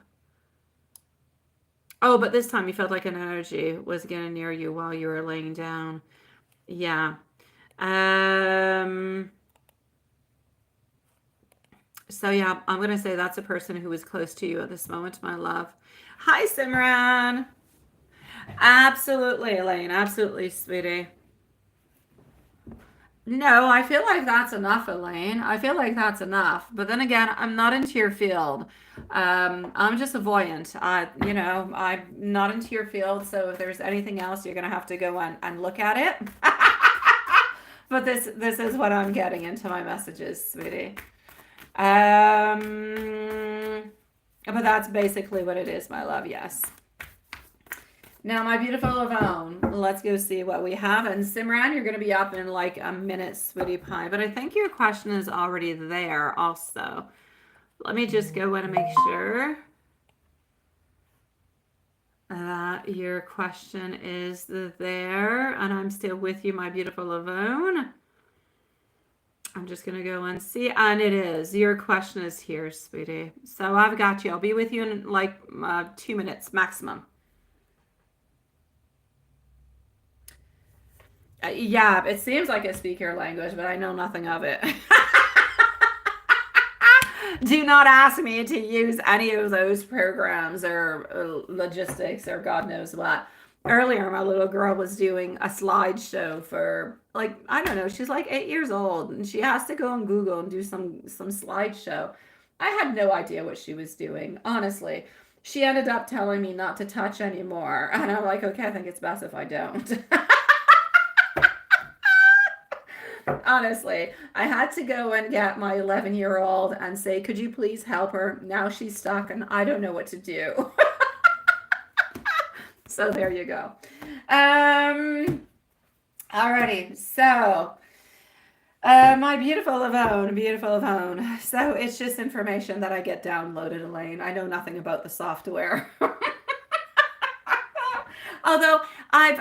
Oh, but this time you felt like an energy was getting near you while you were laying down. Yeah. So yeah, I'm going to say that's a person who is close to you at this moment, my love. Hi, Simran. Absolutely, Elaine. Absolutely, sweetie. No, I feel like that's enough, Elaine. I feel like that's enough. But then again, I'm not into your field. I'm just a voyant. I'm not into your field. So if there's anything else, you're gonna have to go and look at it. But this is what I'm getting into my messages, sweetie. But that's basically what it is, my love. Yes. Now, my beautiful Ione, let's go see what we have. And Simran, you're going to be up in like a minute, sweetie pie. But I think your question is already there also. Let me just go in and make sure that your question is there. And I'm still with you, my beautiful Ione. I'm just going to go and see. And it is. Your question is here, sweetie. So I've got you. I'll be with you in like 2 minutes maximum. Yeah, it seems like a speaker language, but I know nothing of it. Do not ask me to use any of those programs or logistics or God knows what. Earlier, my little girl was doing a slideshow for like, I don't know, she's like 8 years old and she has to go on Google and do some slideshow. I had no idea what she was doing, honestly. She ended up telling me not to touch anymore. And I'm like, okay, I think it's best if I don't. Honestly, I had to go and get my 11-year-old and say, could you please help her? Now she's stuck and I don't know what to do. So there you go. Alrighty, so my beautiful Ione. So it's just information that I get downloaded, Elaine. I know nothing about the software. Although I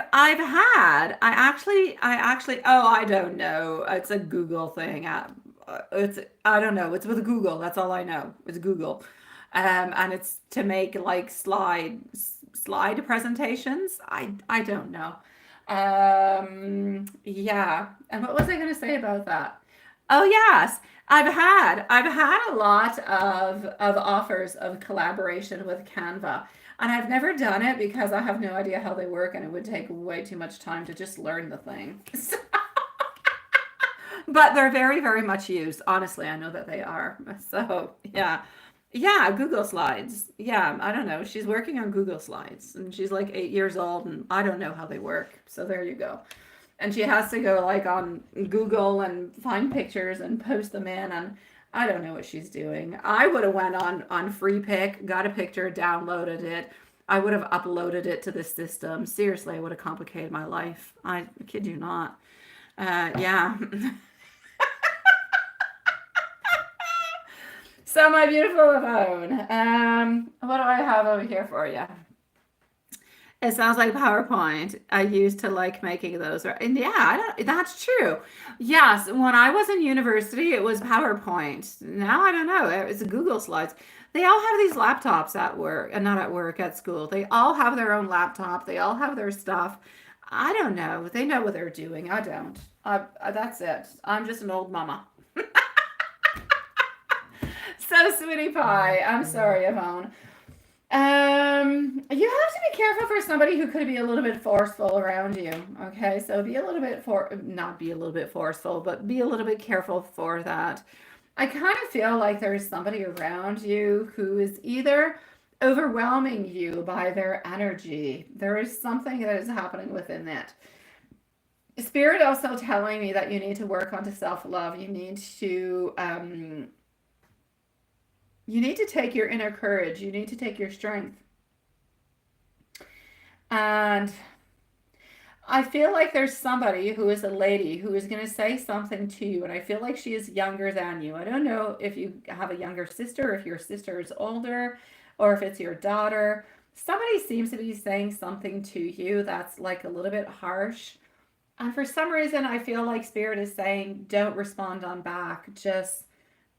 don't know. It's a Google thing. I don't know. It's with Google. That's all I know. It's Google. And it's to make like slide presentations. I don't know. Yeah. And what was I going to say about that? Oh yes, I've had a lot of offers of collaboration with Canva, and I've never done it because I have no idea how they work, and it would take way too much time to just learn the thing. But they're very, very much used. Honestly, I know that they are. So yeah. Yeah, Google Slides. Yeah, I don't know. She's working on Google Slides and she's like 8 years old and I don't know how they work. So there you go. And she has to go like on Google and find pictures and post them in and I don't know what she's doing. I would have went on Free Pick, got a picture, downloaded it. I would have uploaded it to the system. Seriously, it would have complicated my life. I kid you not. Yeah. So my beautiful phone. What do I have over here for you? It sounds like PowerPoint. I used to like making those. And yeah, that's true. Yes, when I was in university, it was PowerPoint. Now I don't know. It's Google Slides. They all have these laptops at work, and not at work, at school. They all have their own laptop. They all have their stuff. I don't know. They know what they're doing. I don't. That's it. I'm just an old mama. So, sweetie pie, I'm sorry, Yvonne. You have to be careful for somebody who could be a little bit forceful around you. Okay, so be a little bit not be a little bit forceful, but be a little bit careful for that. I kind of feel like there's somebody around you who is either overwhelming you by their energy. There is something that is happening within that. Spirit also telling me that you need to work onto self-love. You need to take your inner courage. You need to take your strength. And I feel like there's somebody who is a lady who is going to say something to you. And I feel like she is younger than you. I don't know if you have a younger sister, if your sister is older, or if it's your daughter. Somebody seems to be saying something to you that's like a little bit harsh. And for some reason, I feel like Spirit is saying, don't respond on back.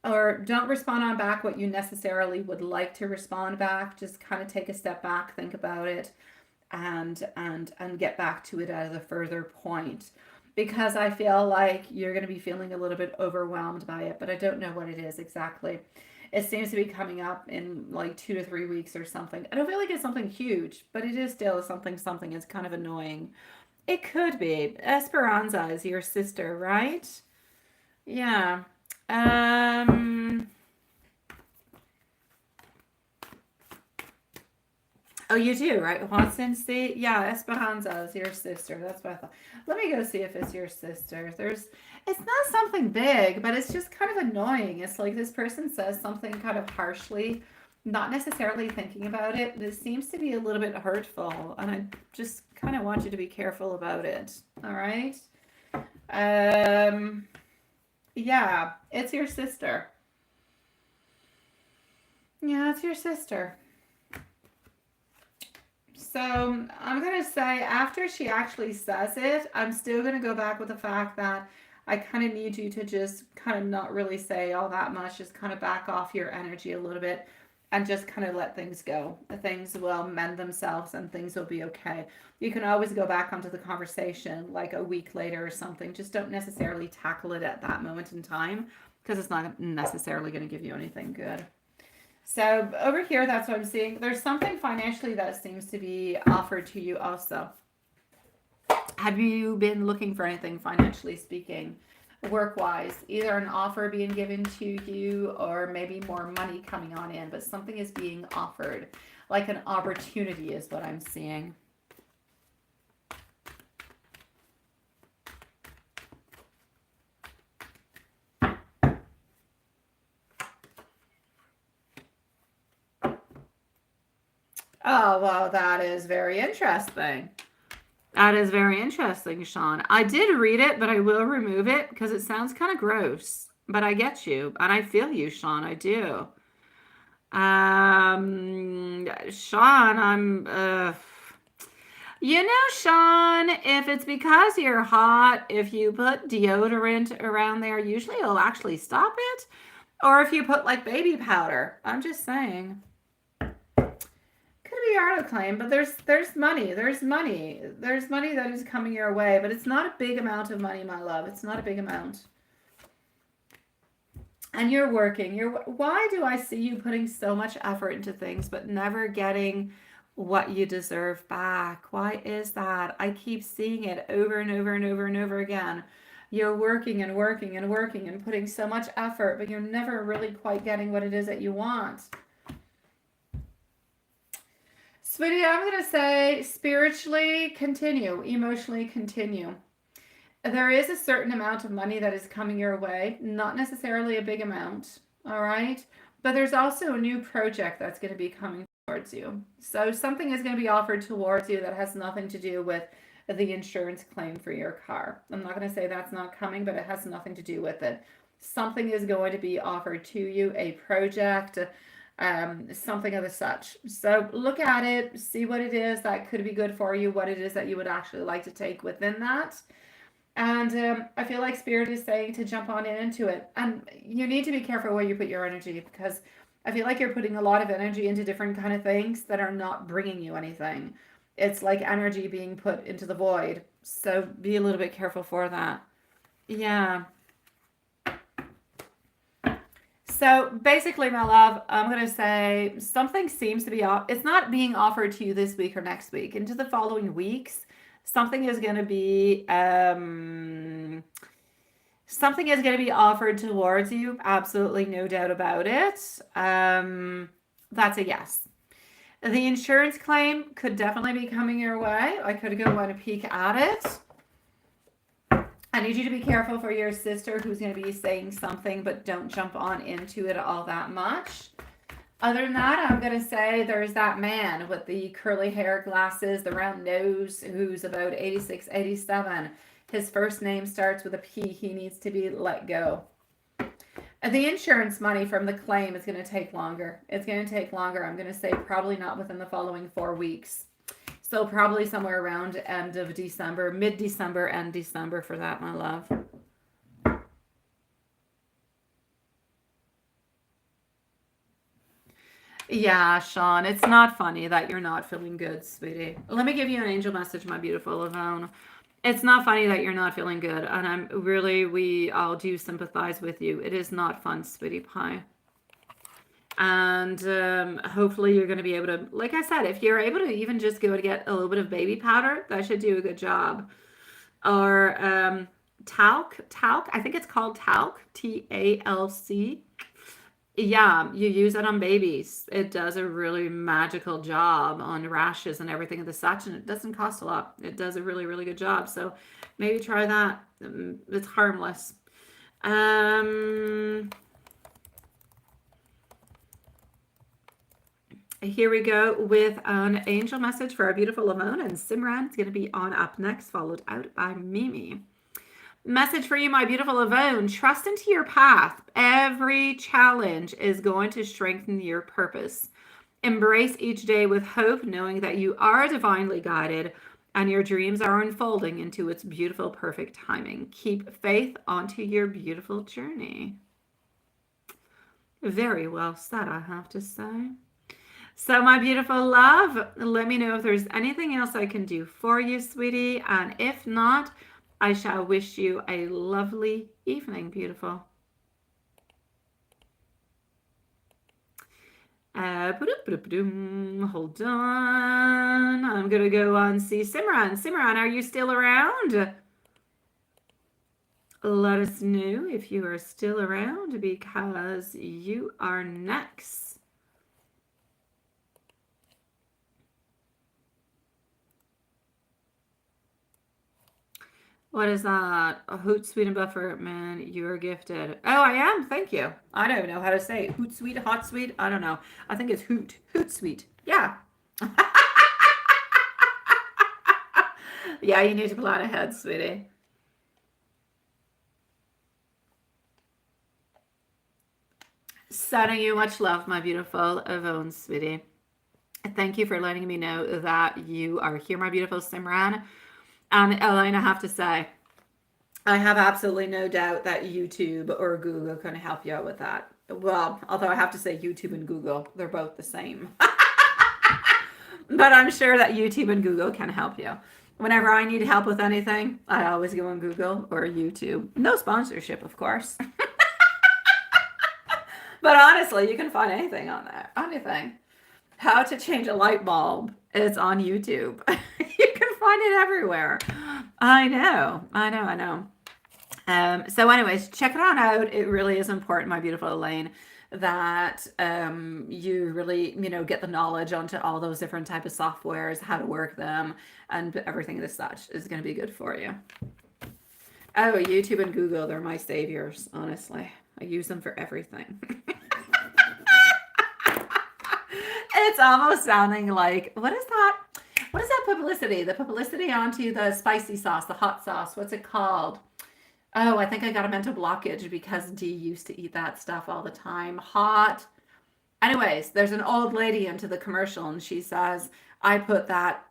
Or don't respond on back what you necessarily would like to respond back. Just kind of take a step back, think about it, and get back to it at a further point. Because I feel like you're going to be feeling a little bit overwhelmed by it, but I don't know what it is exactly. It seems to be coming up in like 2 to 3 weeks or something. I don't feel like it's something huge, but it is still something. It's kind of annoying. It could be. Esperanza is your sister, right? Yeah. Oh, you do, right? Watson, see? Yeah, Esperanza is your sister. That's what I thought. Let me go see if it's your sister. It's not something big, but it's just kind of annoying. It's like this person says something kind of harshly, not necessarily thinking about it. This seems to be a little bit hurtful, and I just kind of want you to be careful about it. All right? Yeah, it's your sister. Yeah, it's your sister. So I'm going to say after she actually says it, I'm still going to go back with the fact that I kind of need you to just kind of not really say all that much, just kind of back off your energy a little bit and just kind of let things go. Things will mend themselves and things will be okay. You can always go back onto the conversation like a week later or something. Just don't necessarily tackle it at that moment in time because it's not necessarily going to give you anything good. So over here, that's what I'm seeing. There's something financially that seems to be offered to you also. Have you been looking for anything financially speaking, work-wise? Either an offer being given to you or maybe more money coming on in, but something is being offered. Like an opportunity is what I'm seeing. Oh, well, that is very interesting. That is very interesting, Sean. I did read it, but I will remove it because it sounds kind of gross. But I get you, and I feel you, Sean. I do. Sean, Sean, if it's because you're hot, if you put deodorant around there, usually it'll actually stop it. Or if you put like baby powder. I'm just saying. Could hard to claim, but there's money. There's money. There's money that is coming your way, but it's not a big amount of money, my love. It's not a big amount. And you're working. Why do I see you putting so much effort into things but never getting what you deserve back? Why is that? I keep seeing it over and over and over and over again. You're working and working and working and putting so much effort, but you're never really quite getting what it is that you want. Sweetie, I'm going to say spiritually continue, emotionally continue. There is a certain amount of money that is coming your way, not necessarily a big amount, all right? But there's also a new project that's going to be coming towards you. So something is going to be offered towards you that has nothing to do with the insurance claim for your car. I'm not going to say that's not coming, but it has nothing to do with it. Something is going to be offered to you, a project, something of the such. So look at it, see what it is that could be good for you, what it is that you would actually like to take within that. And I feel like Spirit is saying to jump on into it. And you need to be careful where you put your energy, because I feel like you're putting a lot of energy into different kind of things that are not bringing you anything. It's like energy being put into the void. So be a little bit careful for that. Yeah. So basically, my love, I'm going to say something seems to be off. It's not being offered to you this week or next week. Into the following weeks, something is going to be offered towards you. Absolutely no doubt about it. That's a yes. The insurance claim could definitely be coming your way. I could go and peek at it. I need you to be careful for your sister who's going to be saying something, but don't jump on into it all that much. Other than that, I'm going to say there's that man with the curly hair, glasses, the round nose, who's about 86, 87. His first name starts with a P. He needs to be let go. The insurance money from the claim is going to take longer. It's going to take longer. I'm going to say probably not within the following 4 weeks. So probably somewhere around end of December, mid-December and December for that, my love. Yeah, Sean, it's not funny that you're not feeling good, sweetie. Let me give you an angel message, my beautiful Ione. It's not funny that you're not feeling good, and we all do sympathize with you. It is not fun, sweetie pie. And hopefully you're going to be able to, like I said, if you're able to even just go to get a little bit of baby powder, that should do a good job. Or talc, I think it's called talc, TALC. Yeah, you use it on babies. It does a really magical job on rashes and everything of the such, and it doesn't cost a lot. It does a really, really good job. So maybe try that. It's harmless. Here we go with an angel message for our beautiful Ione, and Simran is going to be on up next, followed out by Mimi. Message for you, my beautiful Ione. Trust into your path. Every challenge is going to strengthen your purpose. Embrace each day with hope, knowing that you are divinely guided and your dreams are unfolding into its beautiful, perfect timing. Keep faith onto your beautiful journey. Very well said, I have to say. So my beautiful love, let me know if there's anything else I can do for you, sweetie. And if not, I shall wish you a lovely evening, beautiful. Hold on. I'm going to go and see Simran. Simran, are you still around? Let us know if you are still around, because you are next. What is that? A Hootsuite and buffer. Man, you are gifted. Oh, I am. Thank you. I don't know how to say it. Hootsuite, hot sweet. I don't know. I think it's Hootsuite. Yeah. Yeah, you need to plan ahead, sweetie. Sending you much love, my beautiful Ione, sweetie. Thank you for letting me know that you are here, my beautiful Simran. And Elaine, I have to say, I have absolutely no doubt that YouTube or Google can help you out with that. Well, although I have to say YouTube and Google, they're both the same. But I'm sure that YouTube and Google can help you. Whenever I need help with anything, I always go on Google or YouTube. No sponsorship, of course. But honestly, you can find anything on there. Anything. How to change a light bulb is on YouTube. You can find it everywhere. I know. So anyways, check it on out. It really is important, my beautiful Elaine, that you really, get the knowledge onto all those different type of softwares, how to work them, and everything as such is going to be good for you. Oh, YouTube and Google, they're my saviors, honestly. I use them for everything. It's almost sounding like, what is that? What is that publicity? The publicity onto the spicy sauce, the hot sauce. What's it called? Oh, I think I got a mental blockage because Dee used to eat that stuff all the time. Hot. Anyways, there's an old lady into the commercial and she says, I put that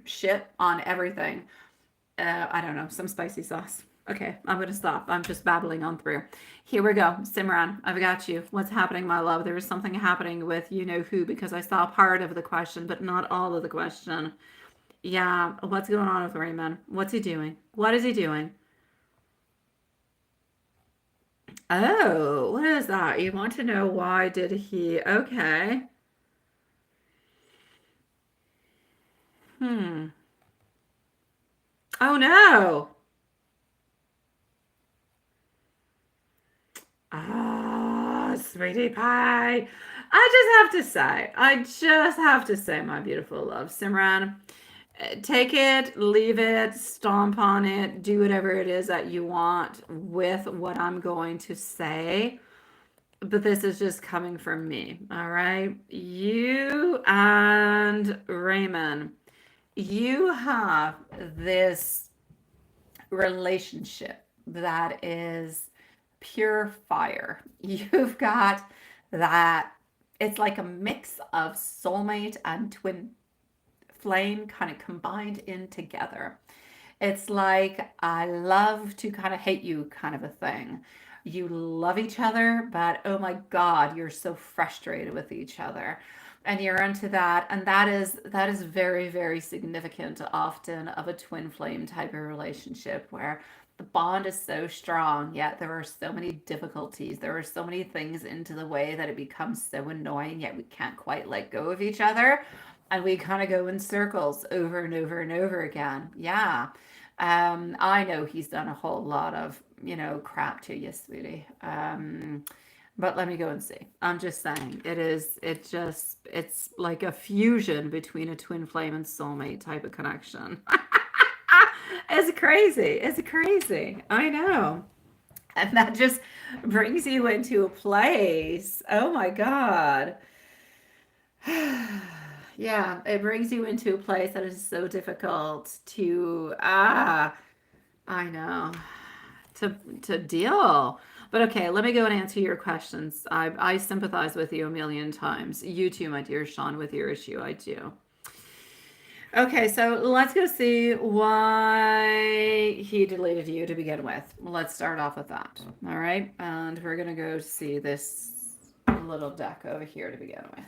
shit on everything. I don't know, some spicy sauce. Okay, I'm going to stop. I'm just babbling on through. Here we go. Simran, I've got you. What's happening, my love? There is something happening with you know who, because I saw part of the question, but not all of the question. Yeah, what's going on with Raymond? What's he doing? What is he doing? Oh, what is that? You want to know why did he? Okay. Oh no. Ah, sweetie pie. I just have to say, my beautiful love, Simran, take it, leave it, stomp on it, do whatever it is that you want with what I'm going to say. But this is just coming from me, all right? You and Raymond, you have this relationship that is pure fire. You've got that, it's like a mix of soulmate and twin flame kind of combined in together. It's like I love to kind of hate you kind of a thing. You love each other, but oh my God, you're so frustrated with each other. And you're into that. And that is very, very significant often of a twin flame type of relationship where the bond is so strong, yet there are so many difficulties. There are so many things into the way that it becomes so annoying, yet we can't quite let go of each other. And we kind of go in circles over and over and over again. Yeah. I know he's done a whole lot of, crap to you, sweetie. But let me go and see. I'm just saying, it's like a fusion between a twin flame and soulmate type of connection. It's crazy. It's crazy. I know. And that just brings you into a place. Oh my God. Yeah, it brings you into a place that is so difficult to I know, to deal. But okay, let me go and answer your questions. I sympathize with you a million times. You too, my dear Sean, with your issue. I do. Okay, so let's go see why he deleted you to begin with. Let's start off with that. All right, and we're gonna go see this little deck over here to begin with.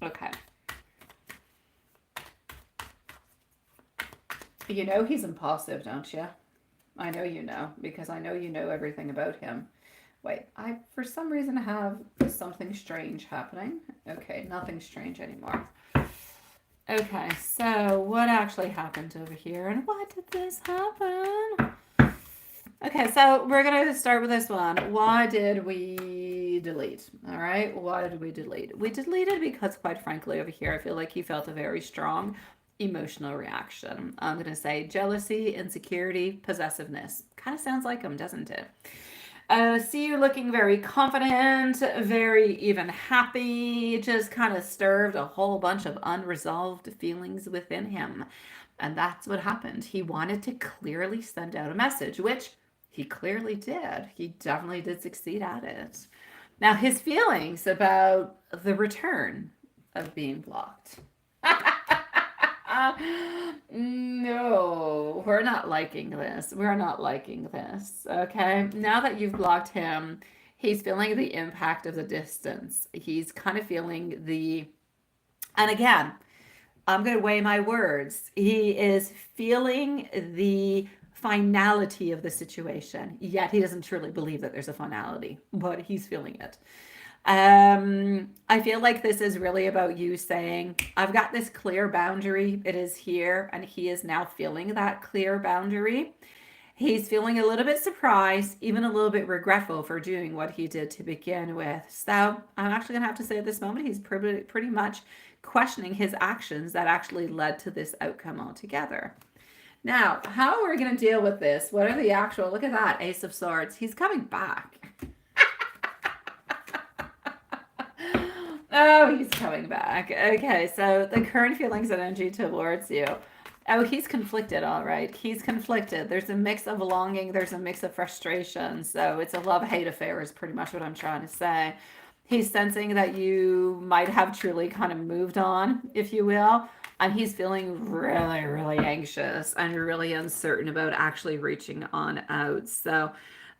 Okay. You know he's impulsive, don't you? I know you know, because I know you know everything about him. Wait, I for some reason have something strange happening. Okay, nothing strange anymore. Okay, so what actually happened over here, and why did this happen? Okay, so we're gonna start with this one. Why did we delete? All right, why did we delete? We deleted because, quite frankly, over here, I feel like he felt a very strong emotional reaction. I'm gonna say jealousy, insecurity, possessiveness. Kind of sounds like him, doesn't it? See you looking very confident, very even happy, just kind of stirred a whole bunch of unresolved feelings within him. And that's what happened. He wanted to clearly send out a message, which he clearly did. He definitely did succeed at it. Now, his feelings about the return of being blocked. No, we're not liking this. We're not liking this. Okay. Now that you've blocked him, he's feeling the impact of the distance. He's kind of feeling the And again, I'm going to weigh my words. He is feeling the finality of the situation, yet he doesn't truly believe that there's a finality, but he's feeling it. I feel like this is really about you saying, I've got this clear boundary. It is here, and he is now feeling that clear boundary. He's feeling a little bit surprised, even a little bit regretful for doing what he did to begin with. So I'm actually going to have to say at this moment, he's pretty much questioning his actions that actually led to this outcome altogether. Now, how are we going to deal with this? What are the actual, look at that, Ace of Swords. He's coming back. Oh, he's coming back. Okay, so the current feelings and energy towards you. Oh, he's conflicted, all right. He's conflicted. There's a mix of longing. There's a mix of frustration. So it's a love-hate affair is pretty much what I'm trying to say. He's sensing that you might have truly kind of moved on, if you will. And he's feeling really, really anxious and really uncertain about actually reaching on out. So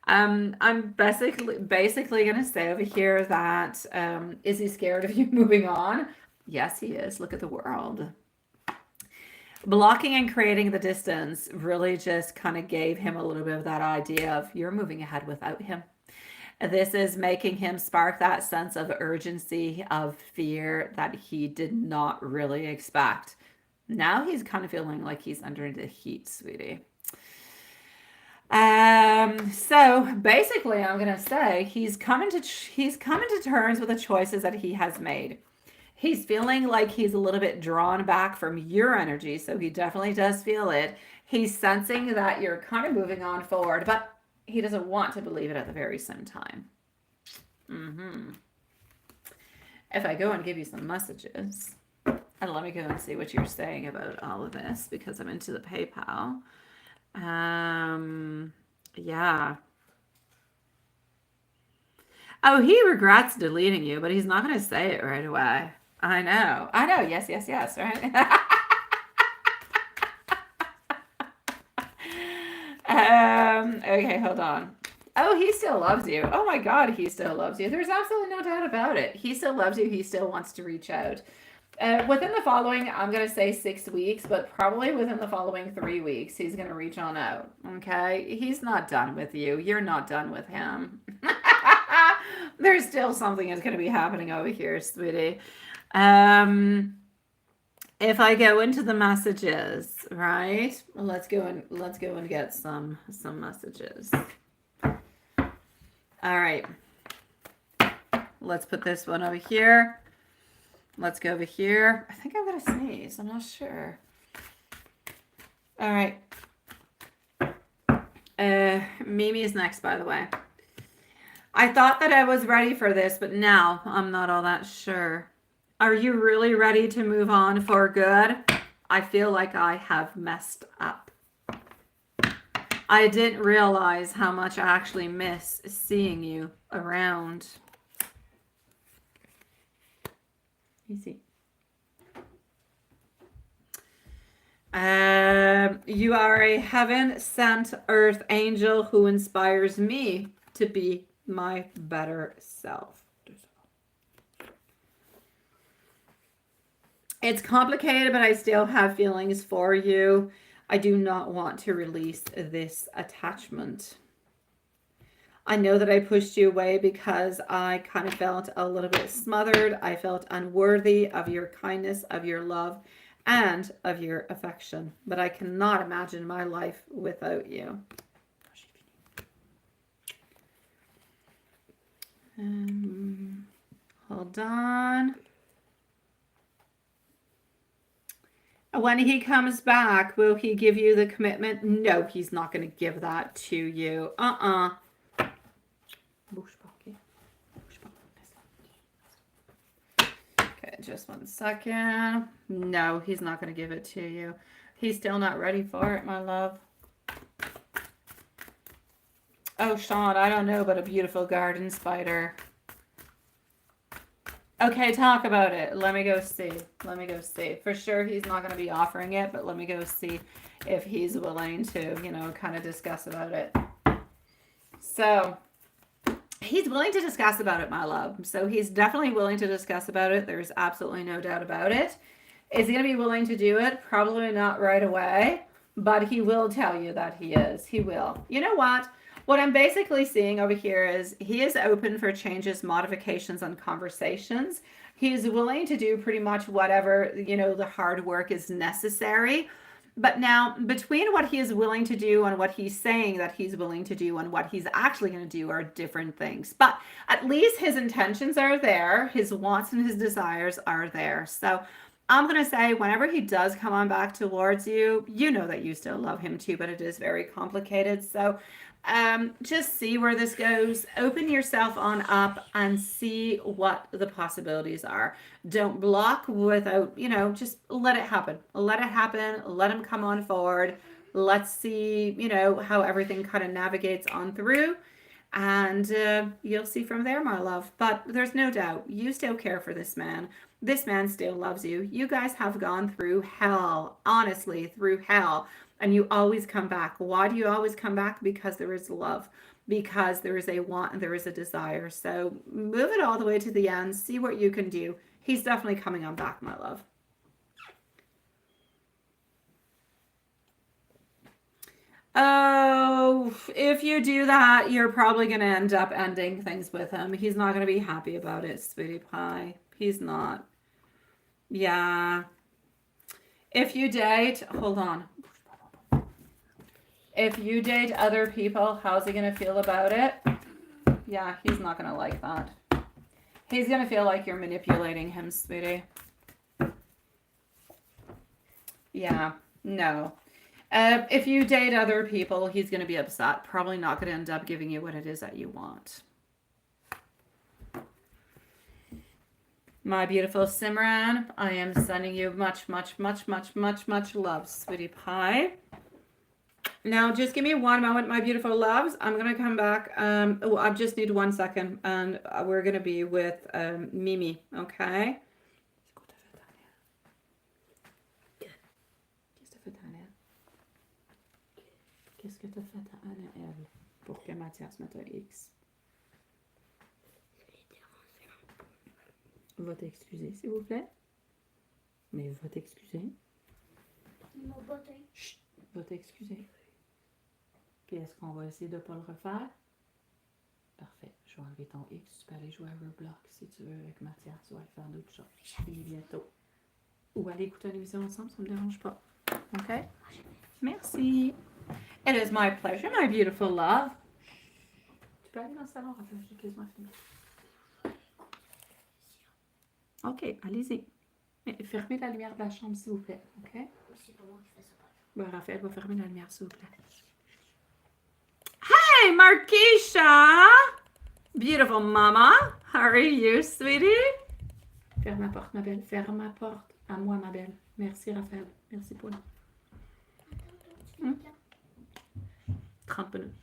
I'm basically going to say over here that, is he scared of you moving on? Yes, he is. Look at the world. Blocking and creating the distance really just kind of gave him a little bit of that idea of you're moving ahead without him. This is making him spark that sense of urgency, of fear that he did not really expect. Now he's kind of feeling like he's under the heat, sweetie. So basically I'm going to say he's coming to terms with the choices that he has made. He's feeling like he's a little bit drawn back from your energy, so he definitely does feel it. He's sensing that you're kind of moving on forward, but he doesn't want to believe it at the very same time. If I go and give you some messages, and let me go and see what you're saying about all of this, because I'm into the PayPal. Yeah. Oh, he regrets deleting you, but he's not going to say it right away. I know. Yes, right? Okay, hold on. Oh, he still loves you. Oh my God, he still loves you. There's absolutely no doubt about it. He still loves you. He still wants to reach out. Within the following, I'm going to say 6 weeks, but probably within the following 3 weeks, he's going to reach on out. Okay? He's not done with you. You're not done with him. There's still something that's going to be happening over here, sweetie. If I go into the messages, right? Let's go and get some messages. All right. Let's put this one over here. Let's go over here. I think I'm going to sneeze. I'm not sure. All right. Mimi is next, by the way. I thought that I was ready for this, but now I'm not all that sure. Are you really ready to move on for good? I feel like I have messed up. I didn't realize how much I actually miss seeing you around. Easy. You are a heaven-sent earth angel who inspires me to be my better self. It's complicated, but I still have feelings for you. I do not want to release this attachment. I know that I pushed you away because I kind of felt a little bit smothered. I felt unworthy of your kindness, of your love, and of your affection. But I cannot imagine my life without you. Hold on. When he comes back, will he give you the commitment? No, he's not going to give that to you. Okay, just 1 second. No, he's not going to give it to you. He's still not ready for it, my love. Oh, Sean, I don't know about a beautiful garden spider. Okay, talk about it. Let me go see. For sure, he's not going to be offering it, but let me go see if he's willing to, kind of discuss about it. So, He's willing to discuss about it, my love. So he's definitely willing to discuss about it. There's absolutely no doubt about it. Is he going to be willing to do it? Probably not right away, but he will tell you that he is. He will. You know what? What I'm basically seeing over here is he is open for changes, modifications, and conversations. He is willing to do pretty much whatever, the hard work is necessary. But now, between what he is willing to do and what he's saying that he's willing to do and what he's actually going to do are different things. But at least his intentions are there. His wants and his desires are there. So I'm going to say whenever he does come on back towards you, you know that you still love him too, but it is very complicated. So just see where this goes. Open yourself on up and see what the possibilities are. Don't block without, just let it happen. Let it happen. Let him come on forward. Let's see, how everything kind of navigates on through. And you'll see from there, my love. But there's no doubt you still care for this man. This man still loves you. You guys have gone through hell, honestly, through hell. And you always come back. Why do you always come back? Because there is love. Because there is a want and there is a desire. So move it all the way to the end. See what you can do. He's definitely coming on back, my love. Oh, if you do that, you're probably going to end up ending things with him. He's not going to be happy about it, sweetie pie. He's not. Yeah. If you date, hold on. If you date other people, how's he going to feel about it? Yeah, he's not going to like that. He's going to feel like you're manipulating him, sweetie. Yeah, no. If you date other people, he's going to be upset. Probably not going to end up giving you what it is that you want. My beautiful Simran, I am sending you much, much, much, much, much, much love, sweetie pie. Now, just give me one moment, my beautiful loves. I'm going to come back. I just need 1 second, and we're going to be with Mimi, okay? Qu'est-ce que tu as fait à Anne et elle pour que Mathias mette un X? Va t'excuser, s'il vous plaît. Mais va t'excuser. Chut, va t'excuser. Puis est-ce qu'on va essayer de ne pas le refaire? Parfait. Je vais enlever ton X. Tu peux aller jouer à Roblox si tu veux avec Mathias ou aller faire d'autres choses. Puis bientôt. Ou aller écouter une émission ensemble, ça ne me dérange pas. OK? Merci. It is my pleasure, my beautiful love. Tu peux aller dans le salon, Raphaël, j'ai quasiment fini. OK, allez-y. Mais fermez la lumière de la chambre, s'il vous plaît. OK? C'est pas moi qui fais ça. Bon, Raphaël va fermer la lumière, s'il vous plaît. Hey, Marquisha! Beautiful mama. How are you, sweetie? Ferme la porte, ma belle. Ferme ma porte. À moi, ma belle. Merci, Raphaël. Merci, Paul. 30 minutes.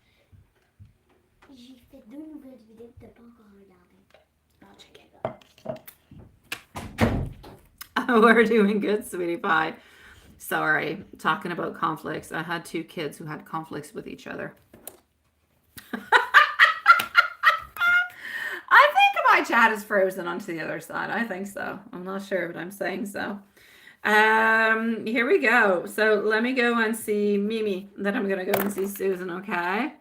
J'ai fait 2 nouvelles vidéos que tu n'as pas encore regardées. I'll check it. We're doing good, sweetie pie. Sorry, talking about conflicts. I had 2 kids who had conflicts with each other. I think my chat is frozen onto the other side. I think so. I'm not sure, but I'm saying so. Here we go. So let me go and see Mimi. Then I'm going to go and see Susan, okay?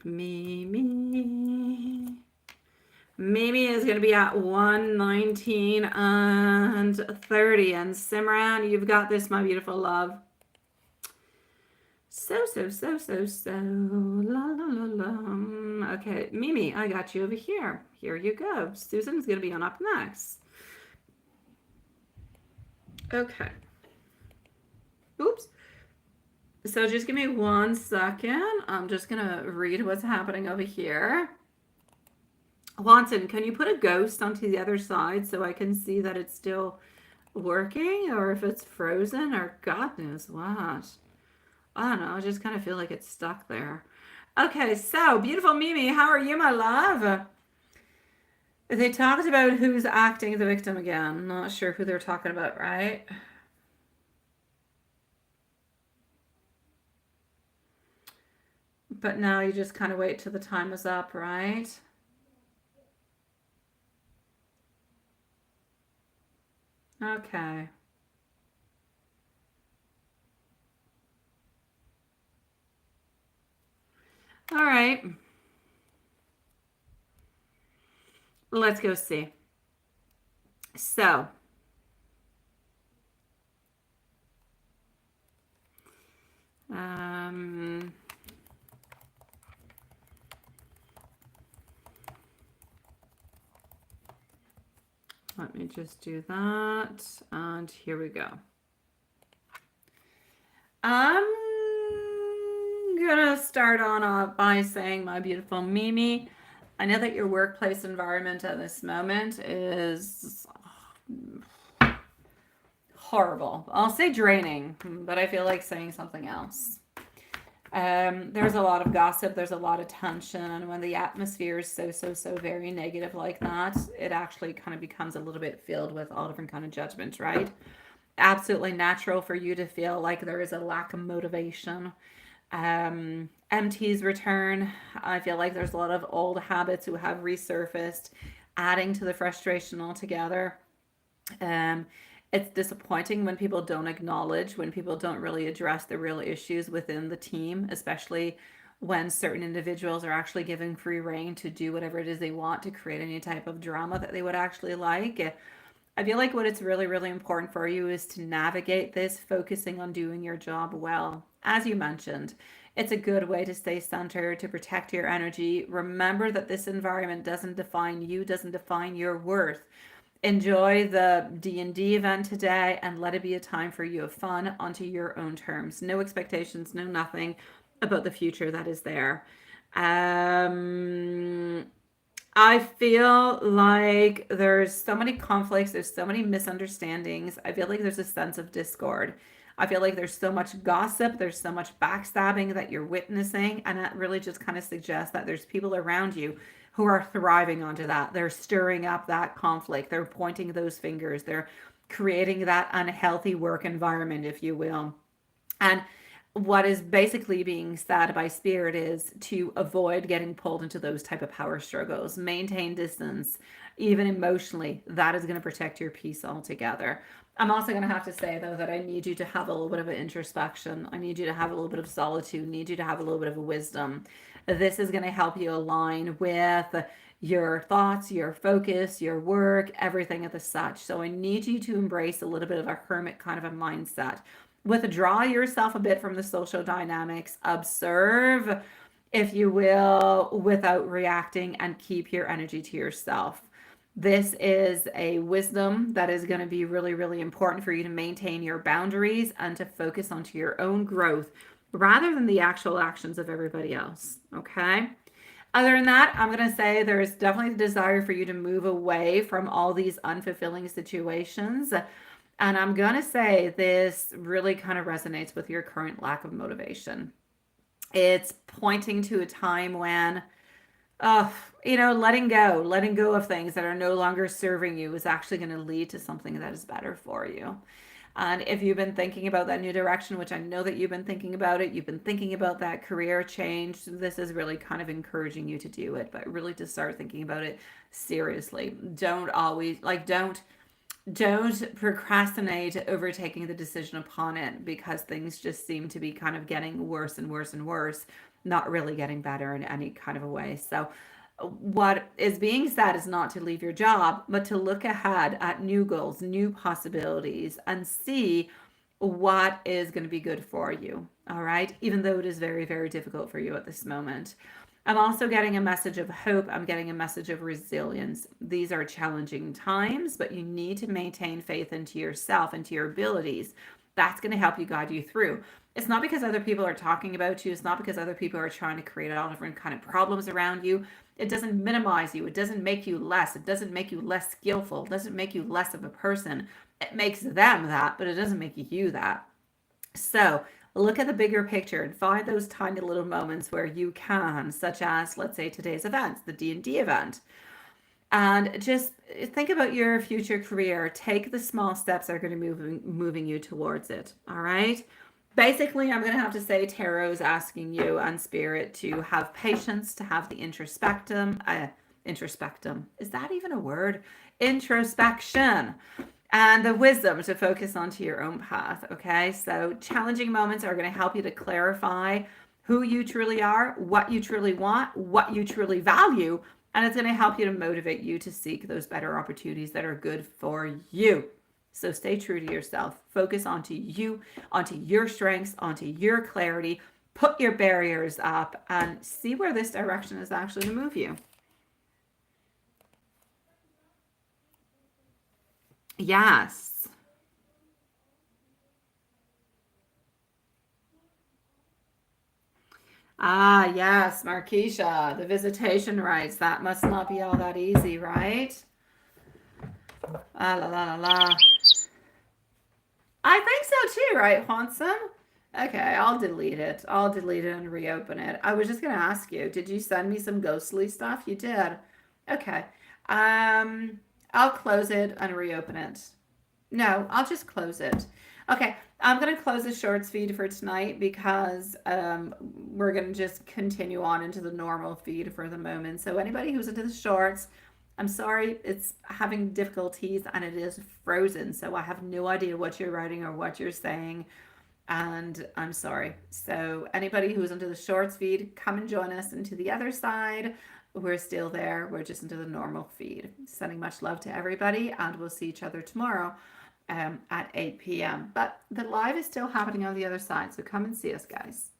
Mimi. Mimi is going to be at 119 and 30. And Simran, you've got this, my beautiful love. So. La, la, la, la. Okay, Mimi, I got you over here. Here you go. Susan's going to be on up next. Okay. Oops. So just give me 1 second. I'm just going to read what's happening over here. Wanton, can you put a ghost onto the other side so I can see that it's still working, or if it's frozen, or God knows what? I don't know. I just kind of feel like it's stuck there. Okay, so beautiful Mimi, how are you, my love? They talked about who's acting the victim again. Not sure who they're talking about, right? But now you just kind of wait till the time is up, right? Okay. All right. Let's go see. So, let me just do that. And here we go. I'm gonna start on by saying, my beautiful Mimi, I know that your workplace environment at this moment is horrible. I'll say draining, but I feel like saying something else. There's a lot of gossip, there's a lot of tension, and when the atmosphere is so very negative like that, it actually kind of becomes a little bit filled with all different kind of judgments, right? Absolutely natural for you to feel like there is a lack of motivation. MT's return, I feel like there's a lot of old habits who have resurfaced, adding to the frustration altogether. It's disappointing when people don't acknowledge, when people don't really address the real issues within the team, especially when certain individuals are actually given free rein to do whatever it is they want to create any type of drama that they would actually like. I feel like what it's really important for you is to navigate this, focusing on doing your job well. As you mentioned, it's a good way to stay centered, to protect your energy. Remember that this environment doesn't define you, doesn't define your worth. Enjoy the D&D event today and let it be a time for you of fun onto your own terms. No expectations, no nothing about the future that is there. I feel like there's so many conflicts, there's so many misunderstandings. I feel like there's a sense of discord. I feel like there's so much gossip, there's so much backstabbing that you're witnessing, and that really just kind of suggests that there's people around you who are thriving onto that. They're stirring up that conflict. They're pointing those fingers. They're creating that unhealthy work environment, if you will. And what is basically being said by spirit is to avoid getting pulled into those type of power struggles. Maintain distance, even emotionally. That is going to protect your peace altogether. I'm also going to have to say, though, that I need you to have a little bit of an introspection. I need you to have a little bit of solitude. I need you to have a little bit of a wisdom. This is going to help you align with your thoughts, your focus, your work, everything of the such. So I need you to embrace a little bit of a hermit kind of a mindset. Withdraw yourself a bit from the social dynamics. Observe, if you will, without reacting, and keep your energy to yourself. This is a wisdom that is going to be really important for you to maintain your boundaries and to focus onto your own growth rather than the actual actions of everybody else. Okay. Other than that, I'm going to say there's definitely the desire for you to move away from all these unfulfilling situations. And I'm going to say this really kind of resonates with your current lack of motivation. It's pointing to a time when, letting go of things that are no longer serving you is actually going to lead to something that is better for you. And if you've been thinking about that new direction, which I know that you've been thinking about it, you've been thinking about that career change, this is really kind of encouraging you to do it, but really to start thinking about it seriously. Don't procrastinate over taking the decision upon it, because things just seem to be kind of getting worse and worse and worse, not really getting better in any kind of a way. So what is being said is not to leave your job, but to look ahead at new goals, new possibilities, and see what is going to be good for you. All right. Even though it is very difficult for you at this moment. I'm also getting a message of hope. I'm getting a message of resilience. These are challenging times, but you need to maintain faith into yourself, into your abilities. That's going to help you guide you through. It's not because other people are talking about you. It's not because other people are trying to create all different kind of problems around you. It doesn't minimize you. It doesn't make you less. It doesn't make you less skillful. It doesn't make you less of a person. It makes them that, but it doesn't make you that. So look at the bigger picture and find those tiny little moments where you can, such as, let's say, today's event, the D&D event. And just think about your future career. Take the small steps that are going to be moving you towards it. All right. Basically, I'm going to have to say Tarot is asking you and Spirit to have patience, to have the introspectum. Is that even a word? Introspection. And the wisdom to focus onto your own path. Okay. So challenging moments are going to help you to clarify who you truly are, what you truly want, what you truly value. And it's going to help you to motivate you to seek those better opportunities that are good for you. So stay true to yourself. Focus onto you, onto your strengths, onto your clarity. Put your barriers up and see where this direction is actually to move you. Yes. Ah, yes, Marquisha, the visitation rights. That must not be all that easy, right? Ah, la, la, la, la. I think so too, right, Hanson? Okay, I'll delete it. I'll delete it and reopen it. I was just going to ask you, did you send me some ghostly stuff? You did. Okay. Um, I'll close it and reopen it. No, I'll just close it. Okay, I'm going to close the shorts feed for tonight because we're going to just continue on into the normal feed for the moment. So anybody who's into the shorts, I'm sorry, it's having difficulties and it is frozen. So I have no idea what you're writing or what you're saying. And I'm sorry. So anybody who's into the shorts feed, come and join us into the other side. We're still there. We're just into the normal feed. Sending much love to everybody, and we'll see each other tomorrow at 8 p.m. But the live is still happening on the other side, so come and see us, guys.